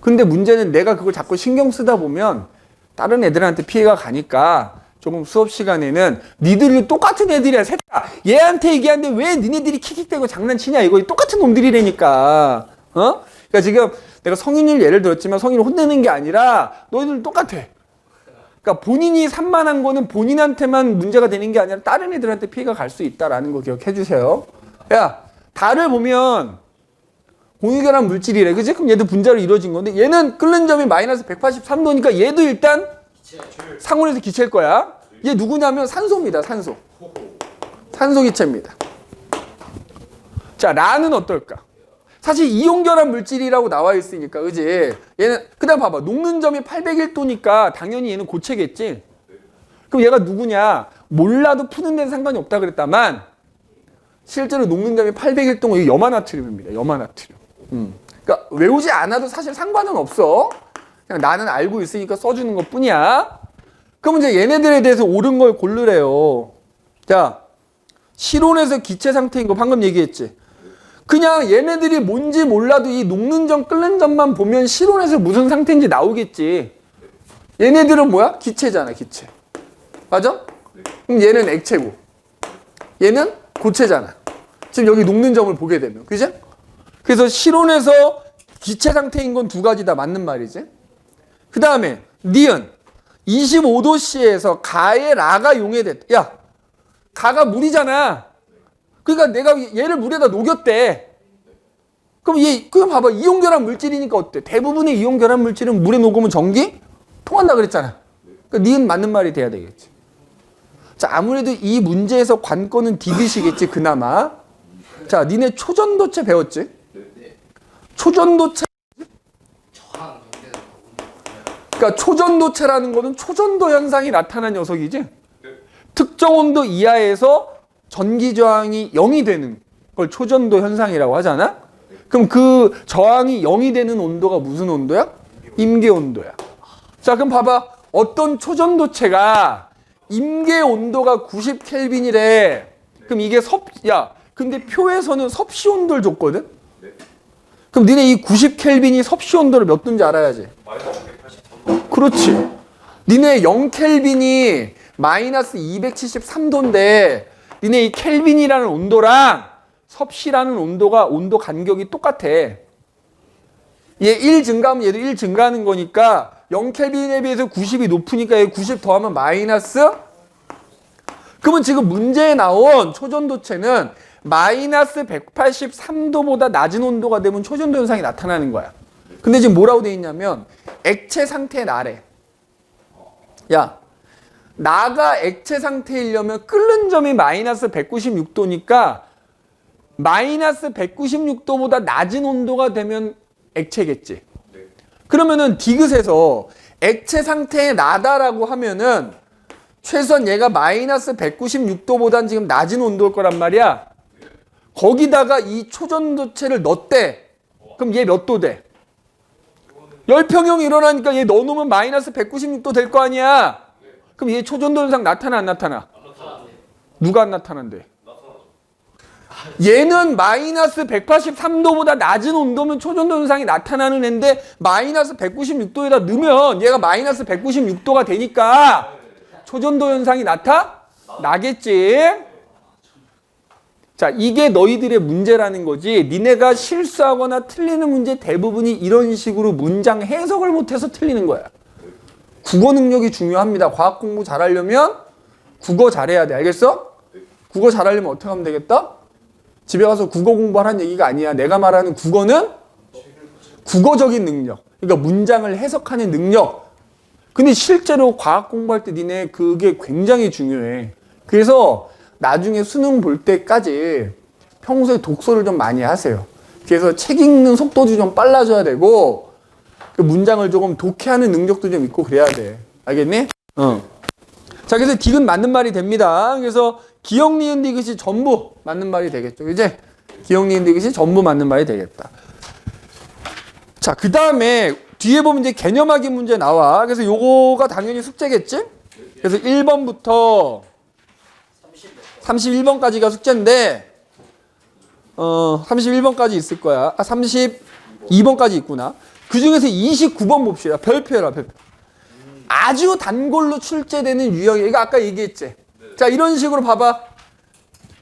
[SPEAKER 1] 근데 문제는 내가 그걸 자꾸 신경 쓰다 보면 다른 애들한테 피해가 가니까 조금 수업 시간에는 니들이 똑같은 애들이야. 셋 다. 얘한테 얘기하는데 왜 니네들이 킥킥대고 장난치냐. 이거 똑같은 놈들이라니까. 그러니까 지금 내가 성인을 예를 들었지만 성인을 혼내는 게 아니라 너희들 똑같아. 그러니까 본인이 산만한 거는 본인한테만 문제가 되는 게 아니라 다른 애들한테 피해가 갈 수 있다라는 거 기억해 주세요. 야, 달을 보면 공유결합 물질이래. 그치? 그럼 얘도 분자로 이루어진 건데 얘는 끓는 점이 마이너스 183도니까 얘도 일단 상온에서 기체일 거야. 얘 누구냐면 산소입니다. 산소. 산소 기체입니다. 자, 라는 어떨까? 사실 이온결합 물질이라고 나와 있으니까, 그지? 얘는, 그 다음 봐봐. 녹는 점이 801도니까 당연히 얘는 고체겠지? 그럼 얘가 누구냐? 몰라도 푸는 데는 상관이 없다 그랬다만, 실제로 녹는 점이 801도는 이게 염화나트륨입니다. 염화나트륨. 그러니까 외우지 않아도 사실 상관은 없어. 그냥 나는 알고 있으니까 써주는 것 뿐이야. 그럼 이제 얘네들에 대해서 옳은 걸 고르래요. 자, 실온에서 기체 상태인 거 방금 얘기했지? 그냥 얘네들이 뭔지 몰라도 이 녹는 점, 끓는 점만 보면 실온에서 무슨 상태인지 나오겠지. 얘네들은 뭐야? 기체잖아, 기체. 맞아? 그럼 얘는 액체고, 얘는 고체잖아. 지금 여기 녹는 점을 보게 되면, 그죠? 그래서 실온에서 기체 상태인 건 두 가지 다 맞는 말이지. 그 다음에 니은 25도씨에서 가에 라가 용해됐다. 야, 가가 물이잖아. 그러니까 내가 얘를 물에다 녹였대. 그럼 봐봐. 이온결합 물질이니까 어때? 대부분의 이온결합 물질은 물에 녹으면 전기 통한다 그랬잖아. 그러니까 니은 맞는 말이 돼야 되겠지. 자, 아무래도 이 문제에서 관건은 디귿이겠지, 그나마. 자, 니네 초전도체 배웠지? 초전도체.
[SPEAKER 2] 저항 연대는
[SPEAKER 1] 그러니까 초전도체라는 거는 초전도 현상이 나타난 녀석이지. 특정 온도 이하에서 전기 저항이 0이 되는 걸 초전도 현상이라고 하잖아. 그럼 그 저항이 0이 되는 온도가 무슨 온도야? 임계 온도야. 자, 그럼 봐봐. 어떤 초전도체가 임계 온도가 90켈빈이래. 그럼 이게 근데 표에서는 섭씨 온도를 줬거든? 그럼 니네 이 90켈빈이 섭씨 온도를 몇 도인지 알아야지. 그렇지. 니네 0켈빈이 마이너스 273도인데 니네 이 켈빈이라는 온도랑 섭씨라는 온도가 온도 간격이 똑같아. 얘 1 증가하면 얘도 1 증가하는 거니까 0켈빈에 비해서 90이 높으니까 얘 90 더하면 마이너스. 그러면 지금 문제에 나온 초전도체는 마이너스 183도보다 낮은 온도가 되면 초전도 현상이 나타나는 거야. 근데 지금 뭐라고 돼 있냐면 액체 상태에 나래. 야, 나가 액체 상태이려면 끓는 점이 마이너스 196도니까 마이너스 196도보다 낮은 온도가 되면 액체겠지. 그러면은 디귿에서 액체 상태에 나다라고 하면은 최소한 얘가 마이너스 196도보단 지금 낮은 온도일 거란 말이야. 거기다가 이 초전도체를 넣었대. 그럼 얘 몇 도 돼? 열평형이 일어나니까 얘 넣어놓으면 마이너스 196도 될 거 아니야. 그럼 얘 초전도 현상 나타나 안 나타나? 누가 안 나타난대? 얘는 마이너스 183도보다 낮은 온도면 초전도 현상이 나타나는 애인데 마이너스 196도에다 넣으면 얘가 마이너스 196도가 되니까 초전도 현상이 나겠지. 자, 이게 너희들의 문제라는 거지. 니네가 실수하거나 틀리는 문제 대부분이 이런 식으로 문장 해석을 못해서 틀리는 거야. 국어 능력이 중요합니다. 과학 공부 잘하려면 국어 잘해야 돼. 알겠어? 국어 잘하려면 어떻게 하면 되겠다? 집에 가서 국어 공부하라는 얘기가 아니야. 내가 말하는 국어는 국어적인 능력. 그러니까 문장을 해석하는 능력. 근데 실제로 과학 공부할 때 니네 그게 굉장히 중요해. 그래서 나중에 수능 볼 때까지 평소에 독서를 좀 많이 하세요. 그래서 책 읽는 속도도 좀 빨라져야 되고 그 문장을 조금 독해하는 능력도 좀 있고 그래야 돼. 알겠니? 자, 그래서 디귿 맞는 말이 됩니다. 그래서 기역, 니은, 디귿이 전부 맞는 말이 되겠죠. 이제 기역, 니은, 디귿이 전부 맞는 말이 되겠다. 자, 그 다음에 뒤에 보면 이제 개념하기 문제 나와. 그래서 요거가 당연히 숙제겠지? 그래서 1번부터 31번까지가 숙제인데 31번까지 있을 거야. 32번까지 있구나. 그 중에서 29번 봅시다. 별표라, 별표. 아주 단골로 출제되는 유형이, 이거 아까 얘기했지. 자, 이런 식으로 봐봐.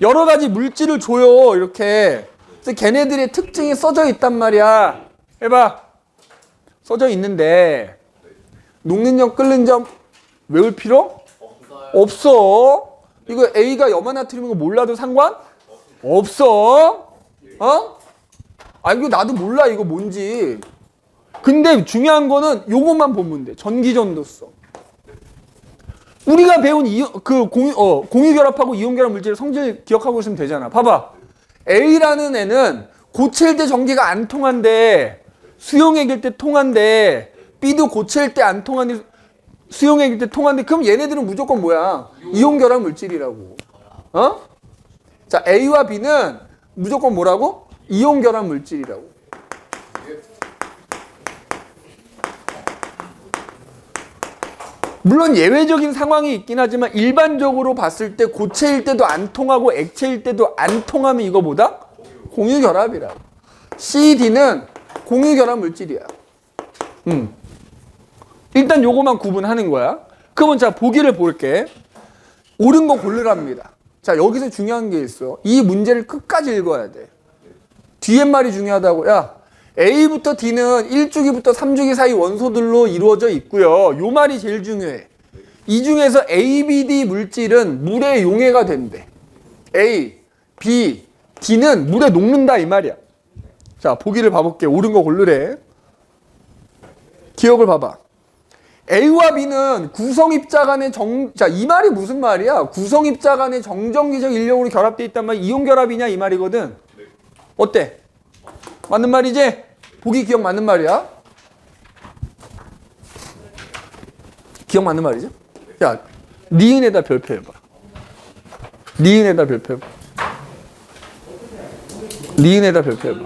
[SPEAKER 1] 여러 가지 물질을 줘요. 이렇게. 그래서 걔네들의 특징이 써져 있단 말이야. 해봐. 써져 있는데 녹는 점, 끓는 점 외울 필요? 없어. 이거 A가 염화나트륨인 거 몰라도 상관? 없어. 이거 나도 몰라. 이거 뭔지. 근데 중요한 거는 요것만 보면 돼. 전기전도성. 우리가 배운 공유결합하고 이온결합 물질의 성질 기억하고 있으면 되잖아. 봐봐. A라는 애는 고체일 때 전기가 안 통한데 수용액일 때 통한데 B도 고체일 때 안 통한데 수용액일 때 통한데 그럼 얘네들은 무조건 뭐야? 이온 결합 물질이라고. 어? 자, A와 B는 무조건 뭐라고? 이온 결합 물질이라고. 물론 예외적인 상황이 있긴 하지만 일반적으로 봤을 때 고체일 때도 안 통하고 액체일 때도 안 통하면 이거 뭐다? 공유결합이라고. C, D는 공유결합 물질이야. 일단 요거만 구분하는 거야. 그러면 자, 보기를 볼게. 옳은 거 고르랍니다. 자, 여기서 중요한 게 있어. 이 문제를 끝까지 읽어야 돼. 뒤에 말이 중요하다고. 야, A부터 D는 1주기부터 3주기 사이 원소들로 이루어져 있고요. 요 말이 제일 중요해. 이 중에서 A, B, D 물질은 물에 용해가 된대. A, B, D는 물에 녹는다 이 말이야. 자, 보기를 봐볼게. 옳은 거 고르래. 기억을 봐봐. A와 B는 구성입자 간의 자, 이 말이 무슨 말이야? 구성입자 간의 정전기적 인력으로 결합되어 있단 말이야. 이온 결합이냐 이 말이거든. 어때? 맞는 말이지? 보기 기억 맞는 말이야? 기억 맞는 말이지? 야, 니은에다 별표해봐. 니은에다 별표해봐. 니은에다 별표해봐.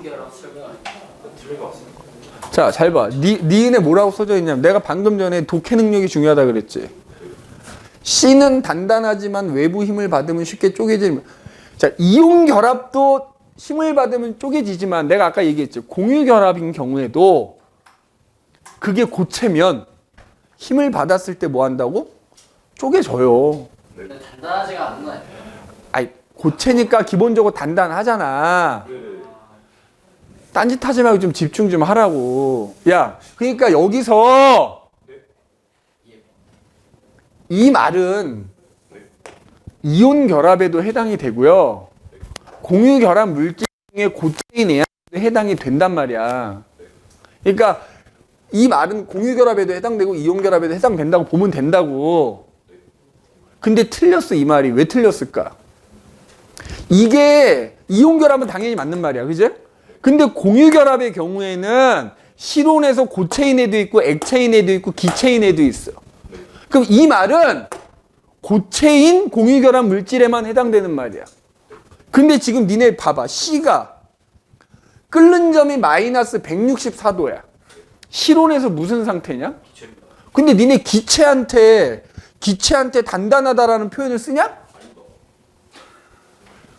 [SPEAKER 1] 자, 잘 봐. 니은에 뭐라고 써져 있냐면 내가 방금 전에 독해 능력이 중요하다 그랬지. C는 단단하지만 외부 힘을 받으면 쉽게 쪼개지는. 자, 이온 결합도 힘을 받으면 쪼개지지만 내가 아까 얘기했죠. 공유 결합인 경우에도 그게 고체면 힘을 받았을 때 뭐 한다고? 쪼개져요.
[SPEAKER 2] 근데 단단하지가 않은 거 아니에요?
[SPEAKER 1] 아니, 고체니까 기본적으로 단단하잖아. 딴짓하지 말고 좀 집중 좀 하라고. 야, 그러니까 여기서 이 말은 이온 결합에도 해당이 되고요. 공유 결합 물질 중에 고체인 애한테도 해당이 된단 말이야. 그러니까 이 말은 공유 결합에도 해당되고 이온 결합에도 해당된다고 보면 된다고. 근데 틀렸어, 이 말이. 왜 틀렸을까? 이게 이온 결합은 당연히 맞는 말이야. 그지? 근데 공유 결합의 경우에는 실온에서 고체인 애도 있고 액체인 애도 있고 기체인 애도 있어. 그럼 이 말은 고체인 공유 결합 물질에만 해당되는 말이야. 근데 지금 니네 봐봐. C가 끓는 점이 마이너스 164도야. 실온에서 무슨 상태냐? 근데 니네 기체한테 단단하다라는 표현을 쓰냐?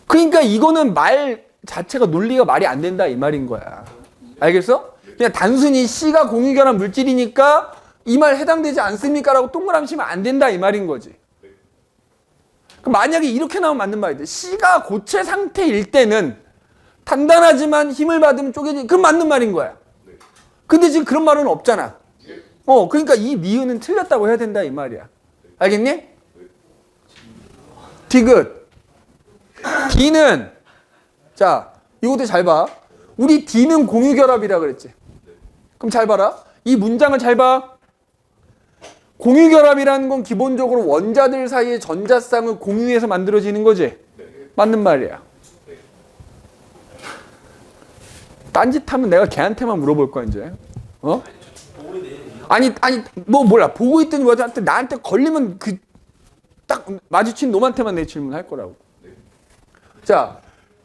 [SPEAKER 1] 그러니까 이거는 말 자체가 논리가 말이 안 된다 이 말인 거야. 알겠어? 그냥 단순히 C가 공유결합 물질이니까 이 말 해당되지 않습니까? 라고 동그라미 치면 안 된다 이 말인 거지. 만약에 이렇게 나오면 맞는 말이지. C가 고체 상태일 때는 단단하지만 힘을 받으면 쪼개지. 그럼 맞는 말인 거야. 근데 지금 그런 말은 없잖아. 그러니까 이 니은은 틀렸다고 해야 된다 이 말이야. 알겠니? 디귿. D는 자, 이것도 잘 봐. 우리 D는 공유결합이라 그랬지. 그럼 잘 봐라. 이 문장을 잘 봐. 공유결합이라는 건 기본적으로 원자들 사이의 전자쌍을 공유해서 만들어지는 거지. 맞는 말이야. 딴짓하면 내가 걔한테만 물어볼 거야 이제. 아니 뭐 몰라. 보고 있든 뭐든 나한테 걸리면 그 딱 마주친 놈한테만 내 질문할 거라고. 자,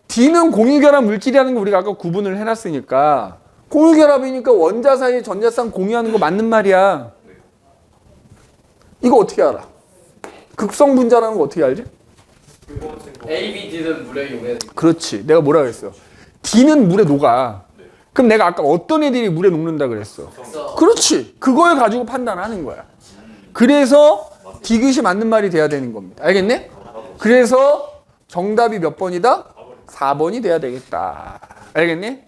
[SPEAKER 1] D는 공유결합 물질이라는 거 우리가 아까 구분을 해놨으니까 공유결합이니까 원자 사이의 전자쌍 공유하는 거 맞는 말이야. 이거 어떻게 알아? 극성 분자라는 거 어떻게 알지?
[SPEAKER 2] A, B, D는 물에 용해.
[SPEAKER 1] 그렇지. 내가 뭐라 그랬어? D는 물에 녹아. 그럼 내가 아까 어떤 애들이 물에 녹는다 그랬어? 그렇지. 그걸 가지고 판단하는 거야. 그래서 디귿이 맞는 말이 돼야 되는 겁니다. 알겠네? 그래서 정답이 몇 번이다? 4번이 돼야 되겠다. 알겠니?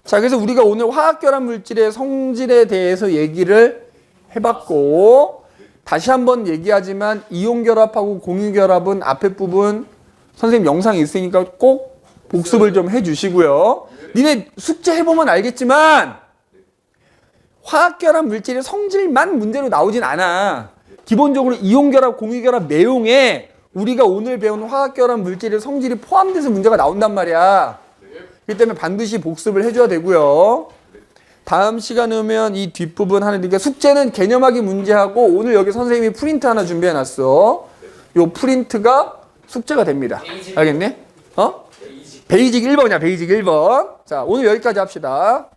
[SPEAKER 1] 자, 그래서 우리가 오늘 화학결합 물질의 성질에 대해서 얘기를 해봤고, 다시 한번 얘기하지만 이온결합하고 공유결합은 앞에 부분 선생님 영상이 있으니까 꼭 복습을 좀 해주시고요. 니네 숙제 해보면 알겠지만 화학결합 물질의 성질만 문제로 나오진 않아. 기본적으로 이온결합, 공유결합 내용에 우리가 오늘 배운 화학결합 물질의 성질이 포함돼서 문제가 나온단 말이야. 그렇기 때문에 반드시 복습을 해줘야 되고요. 다음 시간에 오면 이 뒷부분 하는 그러니까 숙제는 개념하기 문제하고 오늘 여기 선생님이 프린트 하나 준비해놨어. 요 프린트가 숙제가 됩니다. 알겠니? 베이직 1번이야. 베이직 1번. 자, 오늘 여기까지 합시다.